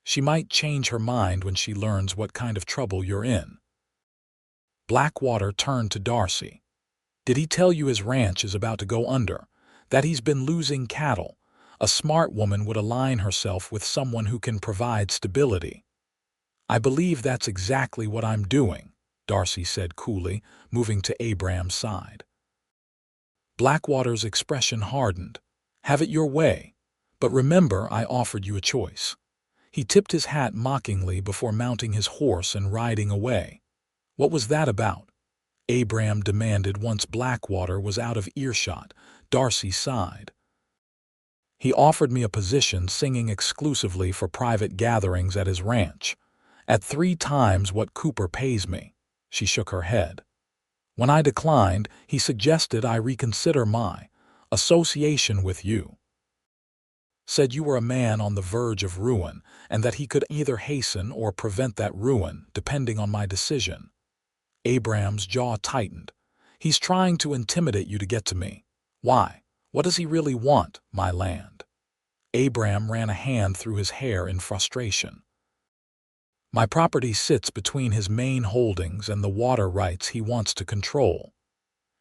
A: She might change her mind when she learns what kind of trouble you're in." Blackwater turned to Darcy. "Did he tell you his ranch is about to go under? That he's been losing cattle? A smart woman would align herself with someone who can provide stability." "I believe that's exactly what I'm doing," Darcy said coolly, moving to Abram's side. Blackwater's expression hardened. "Have it your way. But remember, I offered you a choice." He tipped his hat mockingly before mounting his horse and riding away. "What was that about?" Abram demanded once Blackwater was out of earshot. Darcy sighed. "He offered me a position singing exclusively for private gatherings at his ranch, at 3 times what Cooper pays me." She shook her head. "When I declined, he suggested I reconsider my association with you. Said you were a man on the verge of ruin, and that he could either hasten or prevent that ruin, depending on my decision." Abram's jaw tightened. "He's trying to intimidate you to get to me. Why? What does he really want, my land?" Abram ran a hand through his hair in frustration. "My property sits between his main holdings and the water rights he wants to control.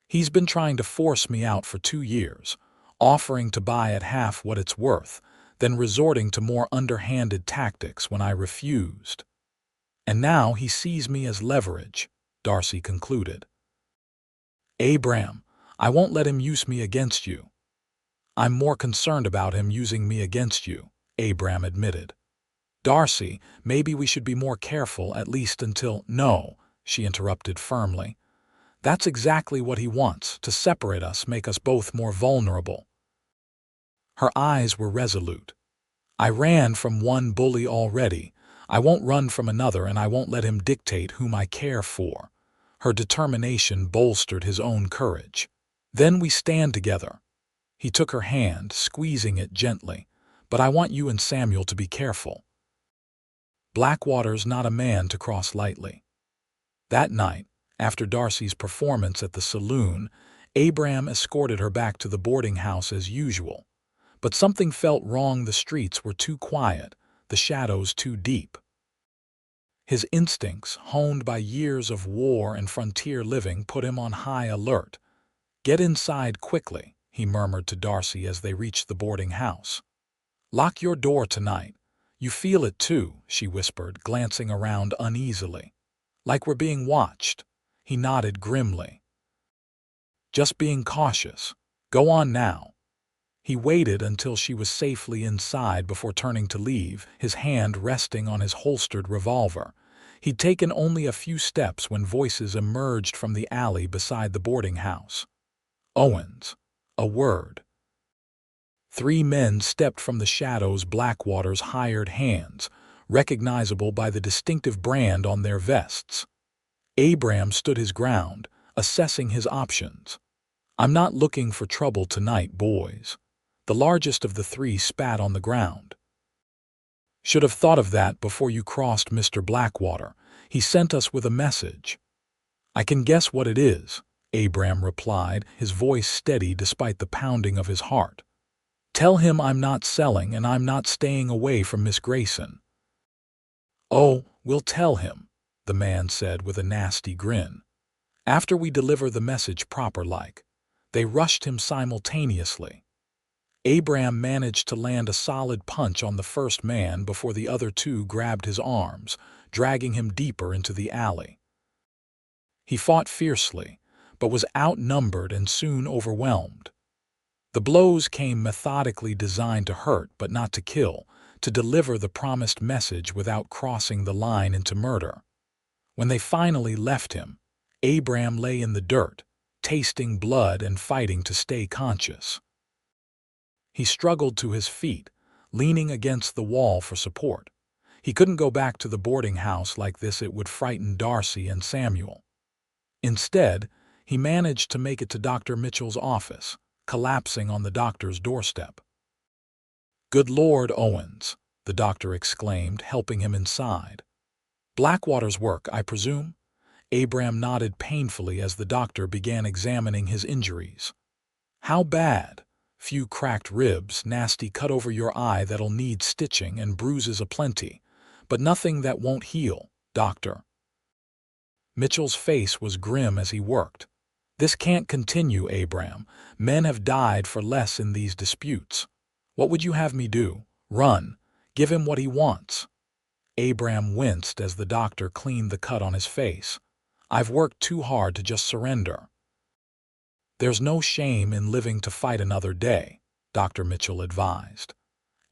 A: He's been trying to force me out for 2 years, offering to buy at half what it's worth, then resorting to more underhanded tactics when I refused. And now he sees me as leverage," Darcy concluded. "Abram, I won't let him use me against you." "I'm more concerned about him using me against you," Abram admitted. "Darcy, maybe we should be more careful, at least until—" "No," she interrupted firmly. "That's exactly what he wants, to separate us, make us both more vulnerable." Her eyes were resolute. "I ran from one bully already. I won't run from another, and I won't let him dictate whom I care for." Her determination bolstered his own courage. "Then we stand together." He took her hand, squeezing it gently. "But I want you and Samuel to be careful. Blackwater's not a man to cross lightly." That night, after Darcy's performance at the saloon, Abram escorted her back to the boarding house as usual. But something felt wrong. The streets were too quiet, the shadows too deep. His instincts, honed by years of war and frontier living, put him on high alert. "Get inside quickly," he murmured to Darcy as they reached the boarding house. "Lock your door tonight. You feel it too," she whispered, glancing around uneasily. "Like we're being watched." He nodded grimly. "Just being cautious. Go on now." He waited until she was safely inside before turning to leave, his hand resting on his holstered revolver. He'd taken only a few steps when voices emerged from the alley beside the boarding house. "Owens." A word. 3 men stepped from the shadows, Blackwater's hired hands, recognizable by the distinctive brand on their vests. Abram stood his ground, assessing his options. "I'm not looking for trouble tonight, boys." The largest of the 3 spat on the ground. "Should have thought of that before you crossed Mr. Blackwater. He sent us with a message." "I can guess what it is," Abram replied, his voice steady despite the pounding of his heart. "Tell him I'm not selling and I'm not staying away from Miss Grayson." "Oh, we'll tell him," the man said with a nasty grin. "After we deliver the message proper-like." They rushed him simultaneously. Abram managed to land a solid punch on the first man before the other 2 grabbed his arms, dragging him deeper into the alley. He fought fiercely, but was outnumbered and soon overwhelmed. The blows came methodically, designed to hurt but not to kill, to deliver the promised message without crossing the line into murder. When they finally left him, Abram lay in the dirt, tasting blood and fighting to stay conscious. He struggled to his feet, leaning against the wall for support. He couldn't go back to the boarding house like this. It would frighten Darcy and Samuel. Instead, he managed to make it to Dr. Mitchell's office, collapsing on the doctor's doorstep. "Good Lord, Owens," the doctor exclaimed, helping him inside. "Blackwater's work, I presume?" Abram nodded painfully as the doctor began examining his injuries. "How bad?" "Few cracked ribs, nasty cut over your eye that'll need stitching, and bruises aplenty. But nothing that won't heal, doctor." Mitchell's face was grim as he worked. "This can't continue, Abram. Men have died for less in these disputes. What would you have me do? Run. Give him what he wants." Abram winced as the doctor cleaned the cut on his face. "I've worked too hard to just surrender." "There's no shame in living to fight another day," Dr. Mitchell advised.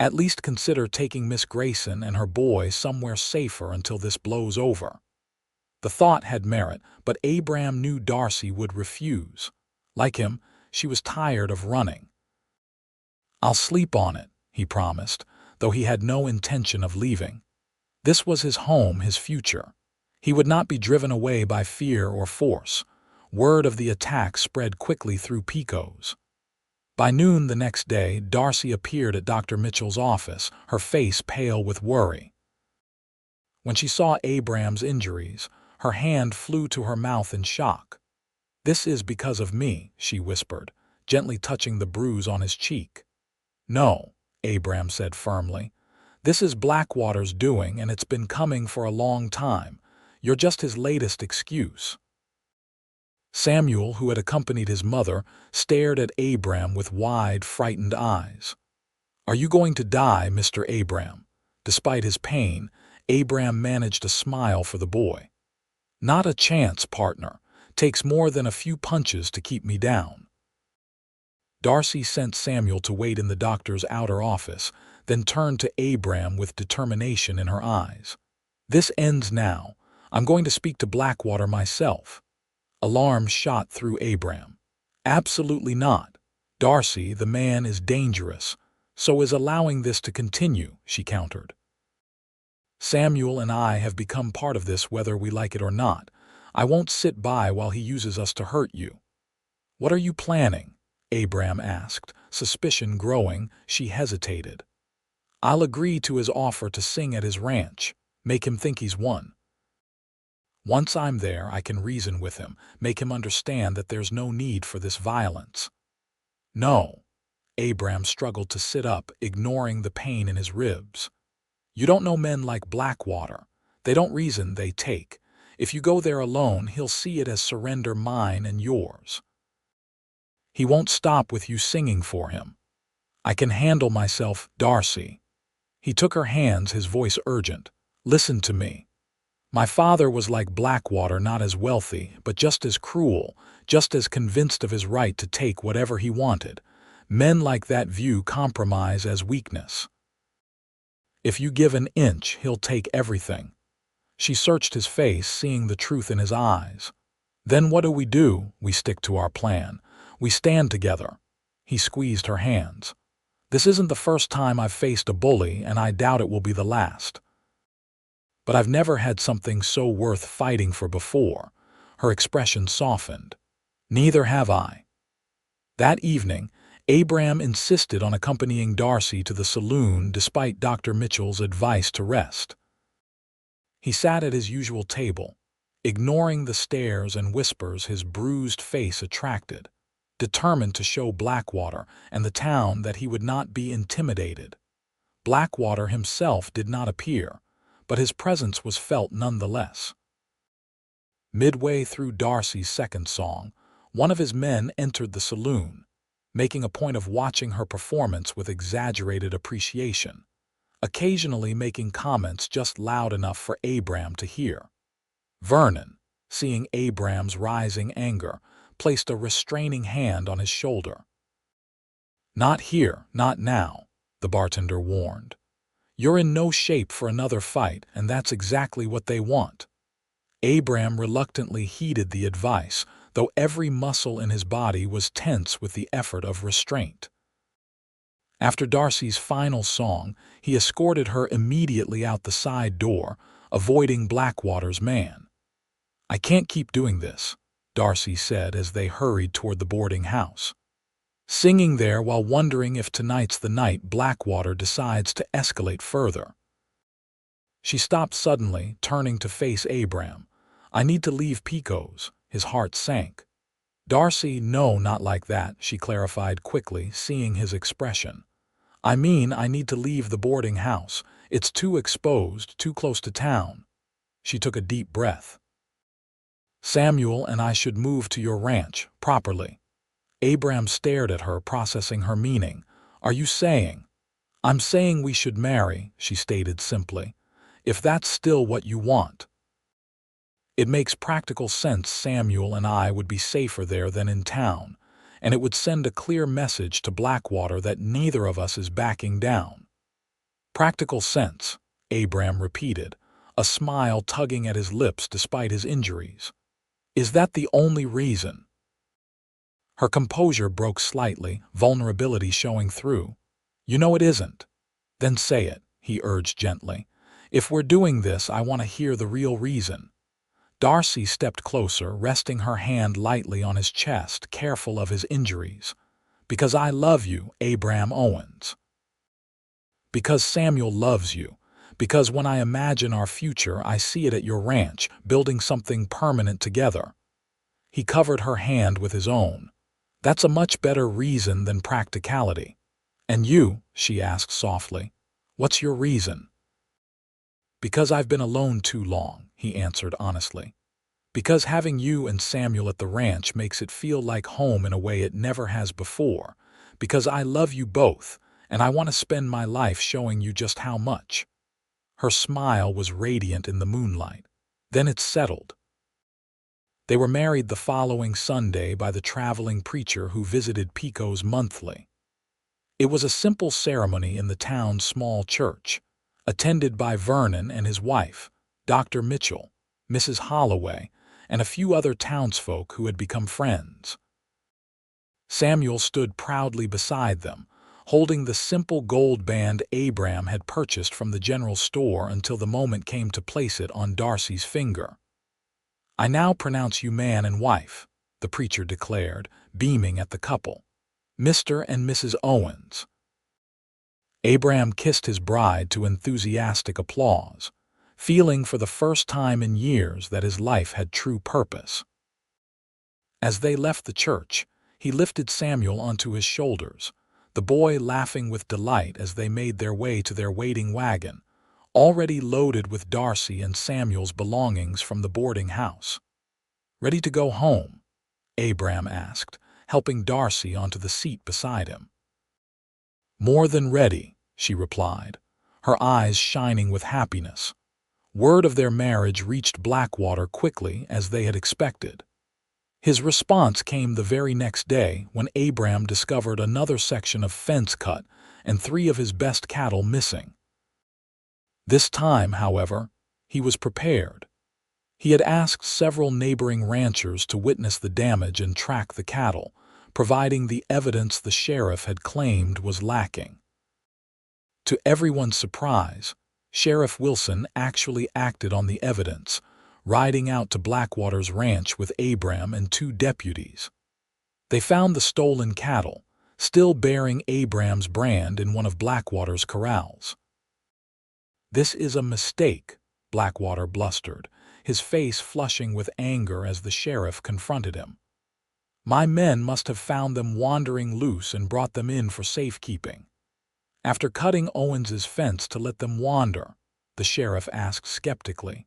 A: "At least consider taking Miss Grayson and her boy somewhere safer until this blows over." The thought had merit, but Abram knew Darcy would refuse. Like him, she was tired of running. "I'll sleep on it," he promised, though he had no intention of leaving. This was his home, his future. He would not be driven away by fear or force. Word of the attack spread quickly through Pecos. By noon the next day, Darcy appeared at Dr. Mitchell's office, her face pale with worry. When she saw Abram's injuries, her hand flew to her mouth in shock. "This is because of me," she whispered, gently touching the bruise on his cheek. "No," Abram said firmly. "This is Blackwater's doing, and it's been coming for a long time. You're just his latest excuse." Samuel, who had accompanied his mother, stared at Abram with wide, frightened eyes. "Are you going to die, Mr. Abram?" Despite his pain, Abram managed a smile for the boy. "Not a chance, partner. Takes more than a few punches to keep me down." Darcy sent Samuel to wait in the doctor's outer office, then turned to Abram with determination in her eyes. "This ends now. I'm going to speak to Blackwater myself." Alarm shot through Abram. "Absolutely not. Darcy, the man is dangerous. So is allowing this to continue," she countered. "Samuel and I have become part of this whether we like it or not. I won't sit by while he uses us to hurt you." "What are you planning?" Abram asked, suspicion growing. She hesitated. "I'll agree to his offer to sing at his ranch. Make him think he's won. Once I'm there, I can reason with him, make him understand that there's no need for this violence." "No." Abram struggled to sit up, ignoring the pain in his ribs. "You don't know men like Blackwater. They don't reason, they take. If you go there alone, he'll see it as surrender, mine and yours. He won't stop with you singing for him. I can handle myself, Darcy." He took her hands, his voice urgent. "Listen to me. My father was like Blackwater, not as wealthy, but just as cruel, just as convinced of his right to take whatever he wanted. Men like that view compromise as weakness. If you give an inch, he'll take everything." She searched his face, seeing the truth in his eyes. "Then what do? We stick to our plan. We stand together." He squeezed her hands. "This isn't the first time I've faced a bully, and I doubt it will be the last. But I've never had something so worth fighting for before." Her expression softened. "Neither have I." That evening, Abram insisted on accompanying Darcy to the saloon despite Dr. Mitchell's advice to rest. He sat at his usual table, ignoring the stares and whispers his bruised face attracted, determined to show Blackwater and the town that he would not be intimidated. Blackwater himself did not appear, but his presence was felt nonetheless. Midway through Darcy's second song, one of his men entered the saloon, making a point of watching her performance with exaggerated appreciation, occasionally making comments just loud enough for Abram to hear. Vernon, seeing Abram's rising anger, placed a restraining hand on his shoulder. "Not here, not now," the bartender warned. "You're in no shape for another fight, and that's exactly what they want." Abram reluctantly heeded the advice, though every muscle in his body was tense with the effort of restraint. After Darcy's final song, he escorted her immediately out the side door, avoiding Blackwater's man. "I can't keep doing this," Darcy said as they hurried toward the boarding house. "Singing there while wondering if tonight's the night Blackwater decides to escalate further." She stopped suddenly, turning to face Abram. "I need to leave Pecos." His heart sank. "Darcy, no, not like that," she clarified quickly, seeing his expression. "I mean, I need to leave the boarding house. It's too exposed, too close to town." She took a deep breath. "Samuel and I should move to your ranch, properly." Abram stared at her, processing her meaning. "Are you saying—" "I'm saying we should marry," she stated simply. "If that's still what you want." "It makes practical sense. Samuel and I would be safer there than in town, and it would send a clear message to Blackwater that neither of us is backing down." "Practical sense," Abram repeated, a smile tugging at his lips despite his injuries. "Is that the only reason?" Her composure broke slightly, vulnerability showing through. "You know it isn't." "Then say it," he urged gently. "If we're doing this, I want to hear the real reason." Darcy stepped closer, resting her hand lightly on his chest, careful of his injuries. "Because I love you, Abram Owens. Because Samuel loves you. Because when I imagine our future, I see it at your ranch, building something permanent together." He covered her hand with his own. "That's a much better reason than practicality." "And you?" she asked softly. "What's your reason?" "Because I've been alone too long," he answered honestly. "Because having you and Samuel at the ranch makes it feel like home in a way it never has before. Because I love you both, and I want to spend my life showing you just how much." Her smile was radiant in the moonlight. Then it settled. They were married the following Sunday by the traveling preacher who visited Pecos monthly. It was a simple ceremony in the town's small church, attended by Vernon and his wife, Dr. Mitchell, Mrs. Holloway, and a few other townsfolk who had become friends. Samuel stood proudly beside them, holding the simple gold band Abram had purchased from the general store until the moment came to place it on Darcy's finger. "I now pronounce you man and wife," the preacher declared, beaming at the couple. "Mr. and Mrs. Owens." Abram kissed his bride to enthusiastic applause, feeling for the first time in years that his life had true purpose. As they left the church, he lifted Samuel onto his shoulders, the boy laughing with delight as they made their way to their waiting wagon, already loaded with Darcy and Samuel's belongings from the boarding house. "Ready to go home?" Abram asked, helping Darcy onto the seat beside him. "More than ready," she replied, her eyes shining with happiness. Word of their marriage reached Blackwater quickly as they had expected. His response came the very next day when Abram discovered another section of fence cut and 3 of his best cattle missing. This time, however, he was prepared. He had asked several neighboring ranchers to witness the damage and track the cattle, providing the evidence the sheriff had claimed was lacking. To everyone's surprise, Sheriff Wilson actually acted on the evidence, riding out to Blackwater's ranch with Abram and 2 deputies. They found the stolen cattle, still bearing Abram's brand in one of Blackwater's corrals. "This is a mistake," Blackwater blustered, his face flushing with anger as the sheriff confronted him. "My men must have found them wandering loose and brought them in for safekeeping." "After cutting Owens's fence to let them wander?" the sheriff asked skeptically.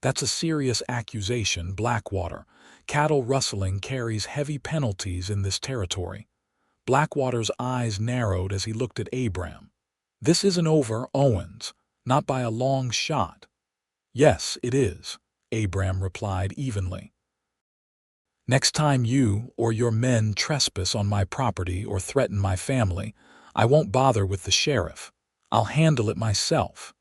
A: "That's a serious accusation, Blackwater. Cattle rustling carries heavy penalties in this territory." Blackwater's eyes narrowed as he looked at Abram. "This isn't over, Owens, not by a long shot." "Yes, it is," Abram replied evenly. "Next time you or your men trespass on my property or threaten my family, I won't bother with the sheriff. I'll handle it myself."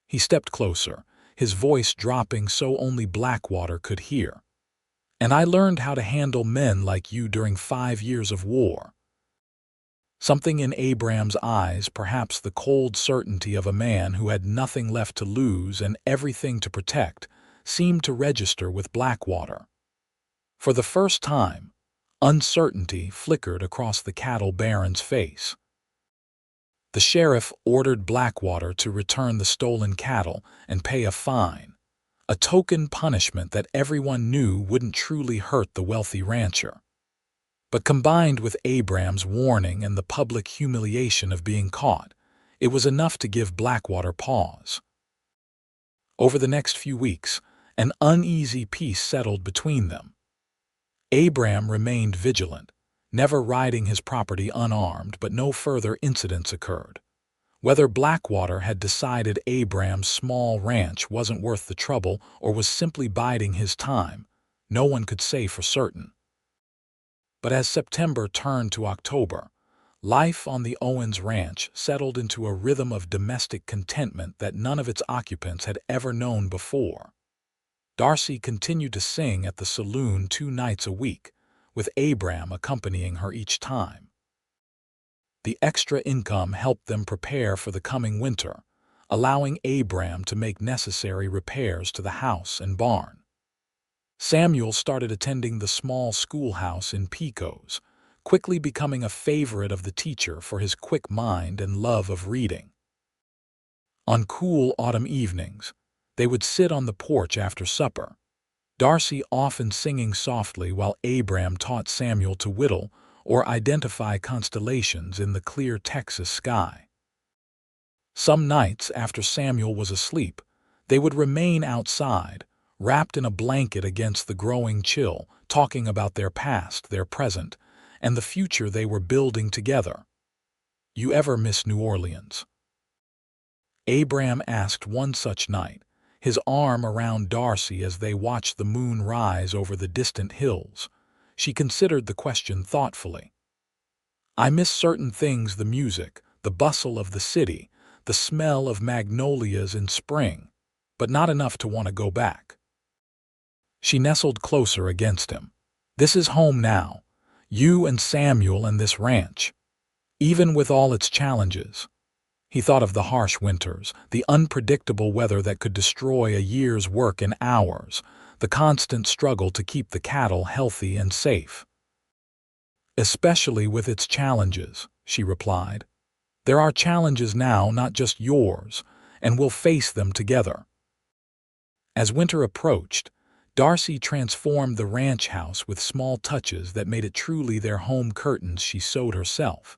A: He stepped closer, his voice dropping so only Blackwater could hear. "And I learned how to handle men like you during 5 years of war." Something in Abram's eyes, perhaps the cold certainty of a man who had nothing left to lose and everything to protect, seemed to register with Blackwater. For the first time, uncertainty flickered across the cattle baron's face. The sheriff ordered Blackwater to return the stolen cattle and pay a fine, a token punishment that everyone knew wouldn't truly hurt the wealthy rancher. But combined with Abram's warning and the public humiliation of being caught, it was enough to give Blackwater pause. Over the next few weeks, an uneasy peace settled between them. Abram remained vigilant, never riding his property unarmed, but no further incidents occurred. Whether Blackwater had decided Abram's small ranch wasn't worth the trouble or was simply biding his time, no one could say for certain. But as September turned to October, life on the Owens ranch settled into a rhythm of domestic contentment that none of its occupants had ever known before. Darcy continued to sing at the saloon 2 nights a week, with Abram accompanying her each time. The extra income helped them prepare for the coming winter, allowing Abram to make necessary repairs to the house and barn. Samuel started attending the small schoolhouse in Pecos, quickly becoming a favorite of the teacher for his quick mind and love of reading. On cool autumn evenings, they would sit on the porch after supper, Darcy often singing softly while Abram taught Samuel to whittle or identify constellations in the clear Texas sky. Some nights after Samuel was asleep, they would remain outside, wrapped in a blanket against the growing chill, talking about their past, their present, and the future they were building together. "You ever miss New Orleans?" Abram asked one such night, his arm around Darcy as they watched the moon rise over the distant hills. She considered the question thoughtfully. "I miss certain things, the music, the bustle of the city, the smell of magnolias in spring, but not enough to want to go back." She nestled closer against him. "This is home now, you and Samuel and this ranch, even with all its challenges." He thought of the harsh winters, the unpredictable weather that could destroy a year's work in hours, the constant struggle to keep the cattle healthy and safe. "Especially with its challenges," she replied. "There are challenges now, not just yours, and we'll face them together." As winter approached, Darcy transformed the ranch house with small touches that made it truly their home. Curtains she sewed herself,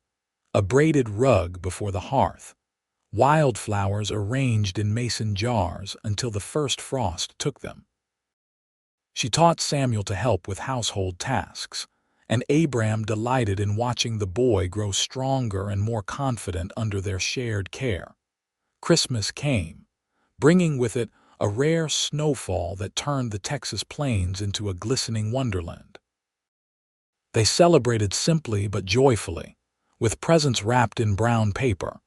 A: a braided rug before the hearth, wildflowers arranged in mason jars until the first frost took them. She taught Samuel to help with household tasks, and Abram delighted in watching the boy grow stronger and more confident under their shared care. Christmas came, bringing with it a rare snowfall that turned the Texas plains into a glistening wonderland. They celebrated simply but joyfully, with presents wrapped in brown paper,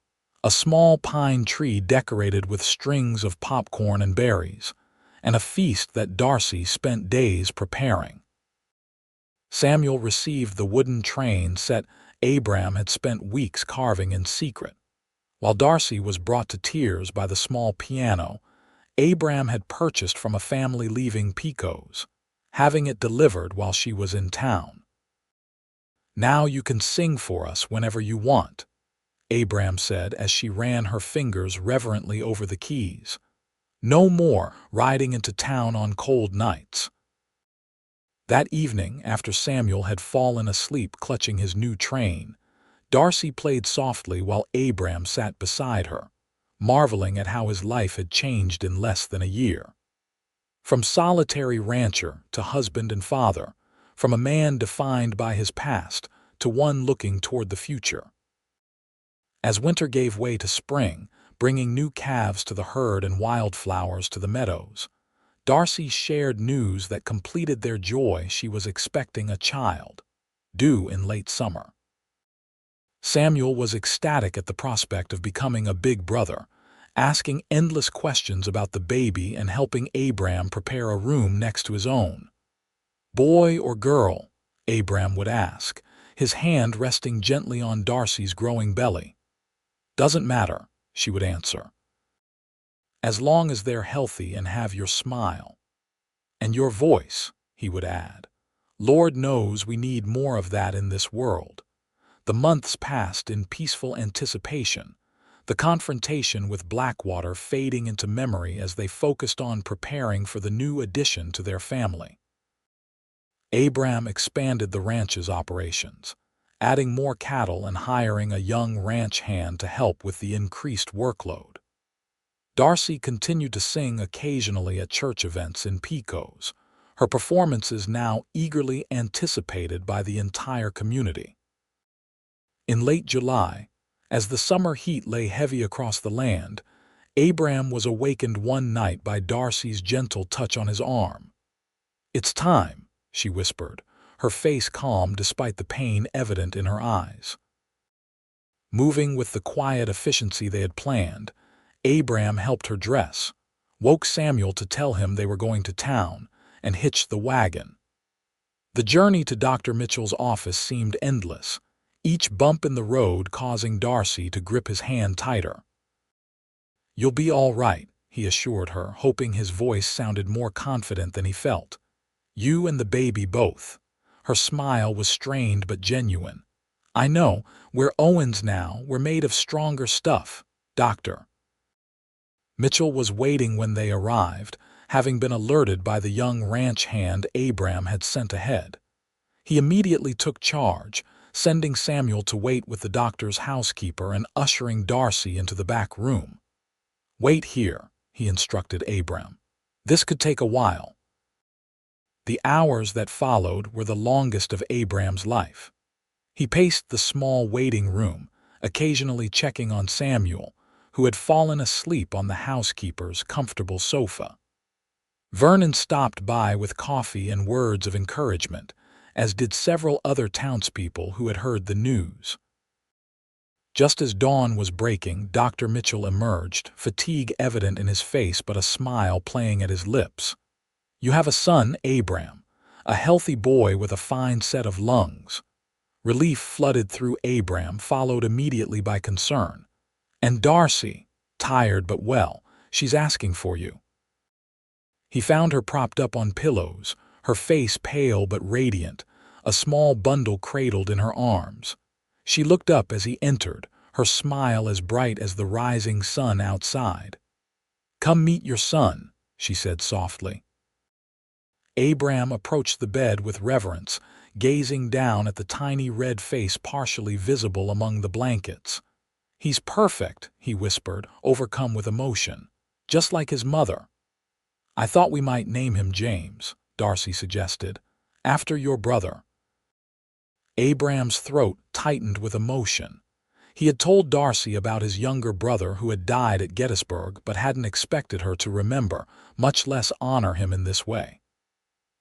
A: a small pine tree decorated with strings of popcorn and berries, and a feast that Darcy spent days preparing. Samuel received the wooden train set Abram had spent weeks carving in secret, while Darcy was brought to tears by the small piano Abram had purchased from a family leaving Pecos, having it delivered while she was in town. "Now you can sing for us whenever you want," Abram said as she ran her fingers reverently over the keys. "No more riding into town on cold nights." That evening, after Samuel had fallen asleep clutching his new train, Darcy played softly while Abram sat beside her, marveling at how his life had changed in less than a year. From solitary rancher to husband and father, from a man defined by his past to one looking toward the future. As winter gave way to spring, bringing new calves to the herd and wildflowers to the meadows, Darcy shared news that completed their joy. She was expecting a child, due in late summer. Samuel was ecstatic at the prospect of becoming a big brother, asking endless questions about the baby and helping Abram prepare a room next to his own. "Boy or girl?" Abram would ask, his hand resting gently on Darcy's growing belly. "Doesn't matter," she would answer. "As long as they're healthy and have your smile." "And your voice," he would add. "Lord knows we need more of that in this world." The months passed in peaceful anticipation, the confrontation with Blackwater fading into memory as they focused on preparing for the new addition to their family. Abram expanded the ranch's operations, adding more cattle and hiring a young ranch hand to help with the increased workload. Darcy continued to sing occasionally at church events in Pecos, her performances now eagerly anticipated by the entire community. In late July, as the summer heat lay heavy across the land, Abram was awakened one night by Darcy's gentle touch on his arm. "It's time," she whispered, her face calm despite the pain evident in her eyes. Moving with the quiet efficiency they had planned, Abram helped her dress, woke Samuel to tell him they were going to town, and hitched the wagon. The journey to Dr. Mitchell's office seemed endless, each bump in the road causing Darcy to grip his hand tighter. "You'll be all right," he assured her, hoping his voice sounded more confident than he felt. "You and the baby both." Her smile was strained but genuine. "I know, we're Owens now, we're made of stronger stuff, Doctor." Mitchell was waiting when they arrived, having been alerted by the young ranch hand Abram had sent ahead. He immediately took charge, sending Samuel to wait with the doctor's housekeeper and ushering Darcy into the back room. "Wait here," he instructed Abram. "This could take a while." The hours that followed were the longest of Abram's life. He paced the small waiting room, occasionally checking on Samuel, who had fallen asleep on the housekeeper's comfortable sofa. Vernon stopped by with coffee and words of encouragement, as did several other townspeople who had heard the news. Just as dawn was breaking, Dr. Mitchell emerged, fatigue evident in his face but a smile playing at his lips. "You have a son, Abram, a healthy boy with a fine set of lungs." Relief flooded through Abram, followed immediately by concern. "And Darcy, tired but well, she's asking for you." He found her propped up on pillows, her face pale but radiant, a small bundle cradled in her arms. She looked up as he entered, her smile as bright as the rising sun outside. "Come meet your son," she said softly. Abram approached the bed with reverence, gazing down at the tiny red face partially visible among the blankets. "He's perfect," he whispered, overcome with emotion. "Just like his mother." "I thought we might name him James," Darcy suggested. "After your brother." Abram's throat tightened with emotion. He had told Darcy about his younger brother who had died at Gettysburg but hadn't expected her to remember, much less honor him in this way.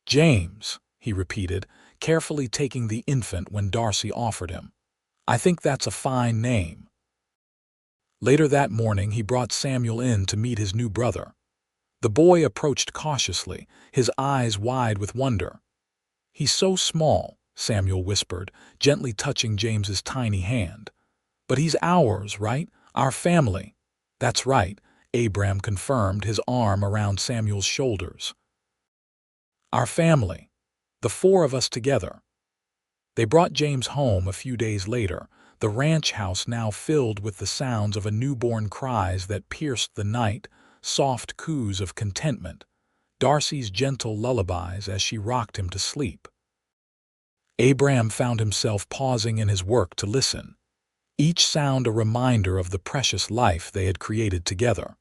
A: "James," he repeated, carefully taking the infant when Darcy offered him. "I think that's a fine name." Later that morning he brought Samuel in to meet his new brother. The boy approached cautiously, his eyes wide with wonder. "He's so small," Samuel whispered, gently touching James's tiny hand. "But he's ours, right? Our family." "That's right," Abram confirmed, his arm around Samuel's shoulders. "Our family. The four of us together." They brought James home a few days later, the ranch house now filled with the sounds of a newborn cries that pierced the night, soft coos of contentment, Darcy's gentle lullabies as she rocked him to sleep. Abram found himself pausing in his work to listen, each sound a reminder of the precious life they had created together.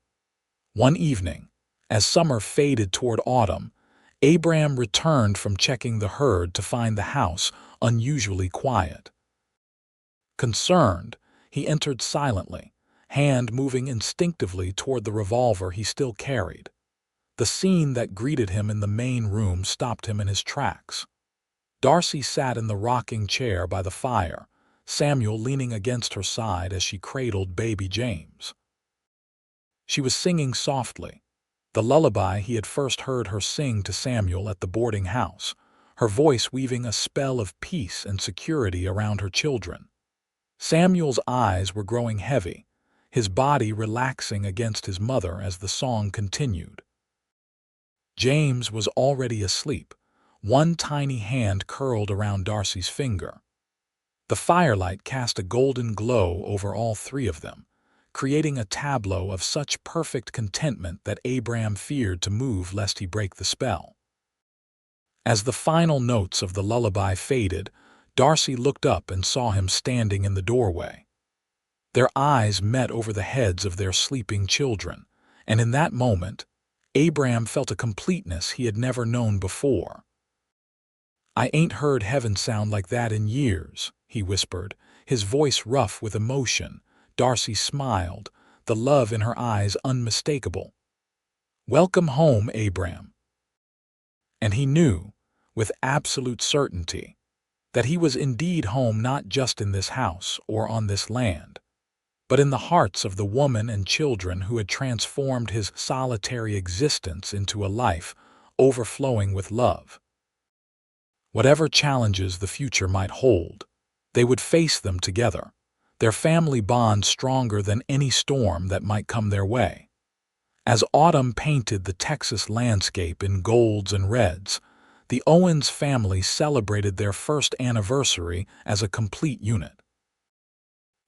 A: One evening, as summer faded toward autumn, Abram returned from checking the herd to find the house unusually quiet. Concerned, he entered silently, hand moving instinctively toward the revolver he still carried. The scene that greeted him in the main room stopped him in his tracks. Darcy sat in the rocking chair by the fire, Samuel leaning against her side as she cradled baby James. She was singing softly, the lullaby he had first heard her sing to Samuel at the boarding house, her voice weaving a spell of peace and security around her children. Samuel's eyes were growing heavy, his body relaxing against his mother as the song continued. James was already asleep, one tiny hand curled around Darcy's finger. The firelight cast a golden glow over all three of them, creating a tableau of such perfect contentment that Abram feared to move lest he break the spell. As the final notes of the lullaby faded, Darcy looked up and saw him standing in the doorway. Their eyes met over the heads of their sleeping children, and in that moment, Abram felt a completeness he had never known before. "I ain't heard heaven sound like that in years," he whispered, his voice rough with emotion. Darcy smiled, the love in her eyes unmistakable. "Welcome home, Abram." And he knew, with absolute certainty, that he was indeed home not just in this house or on this land, but in the hearts of the woman and children who had transformed his solitary existence into a life overflowing with love. Whatever challenges the future might hold, they would face them together, their family bond stronger than any storm that might come their way. As autumn painted the Texas landscape in golds and reds, the Owens family celebrated their first anniversary as a complete unit.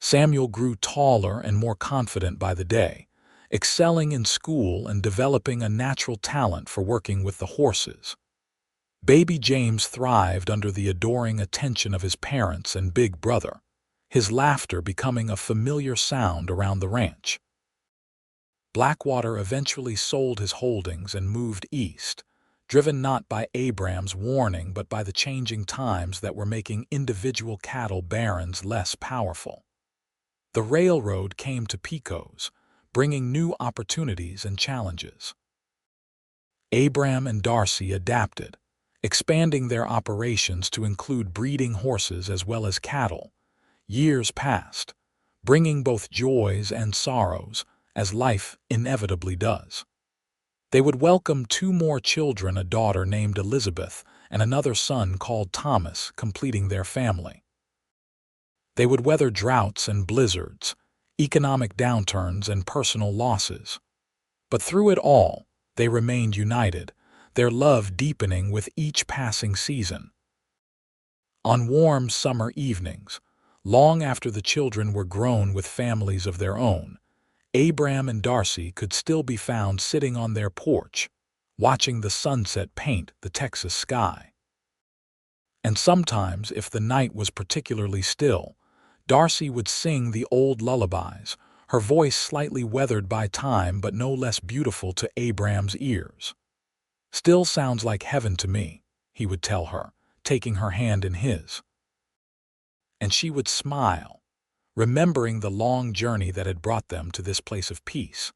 A: Samuel grew taller and more confident by the day, excelling in school and developing a natural talent for working with the horses. Baby James thrived under the adoring attention of his parents and big brother, his laughter becoming a familiar sound around the ranch. Blackwater eventually sold his holdings and moved east, driven not by Abram's warning but by the changing times that were making individual cattle barons less powerful. The railroad came to Pecos, bringing new opportunities and challenges. Abram and Darcy adapted, expanding their operations to include breeding horses as well as cattle. Years passed, bringing both joys and sorrows, as life inevitably does. They would welcome 2 more children, a daughter named Elizabeth and another son called Thomas, completing their family. They would weather droughts and blizzards, economic downturns and personal losses. But through it all, they remained united, their love deepening with each passing season. On warm summer evenings, long after the children were grown with families of their own, Abram and Darcy could still be found sitting on their porch, watching the sunset paint the Texas sky. And sometimes, if the night was particularly still, Darcy would sing the old lullabies, her voice slightly weathered by time but no less beautiful to Abram's ears. "Still sounds like heaven to me," he would tell her, taking her hand in his. And she would smile, remembering the long journey that had brought them to this place of peace,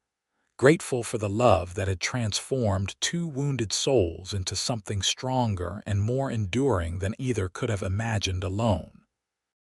A: grateful for the love that had transformed two wounded souls into something stronger and more enduring than either could have imagined alone.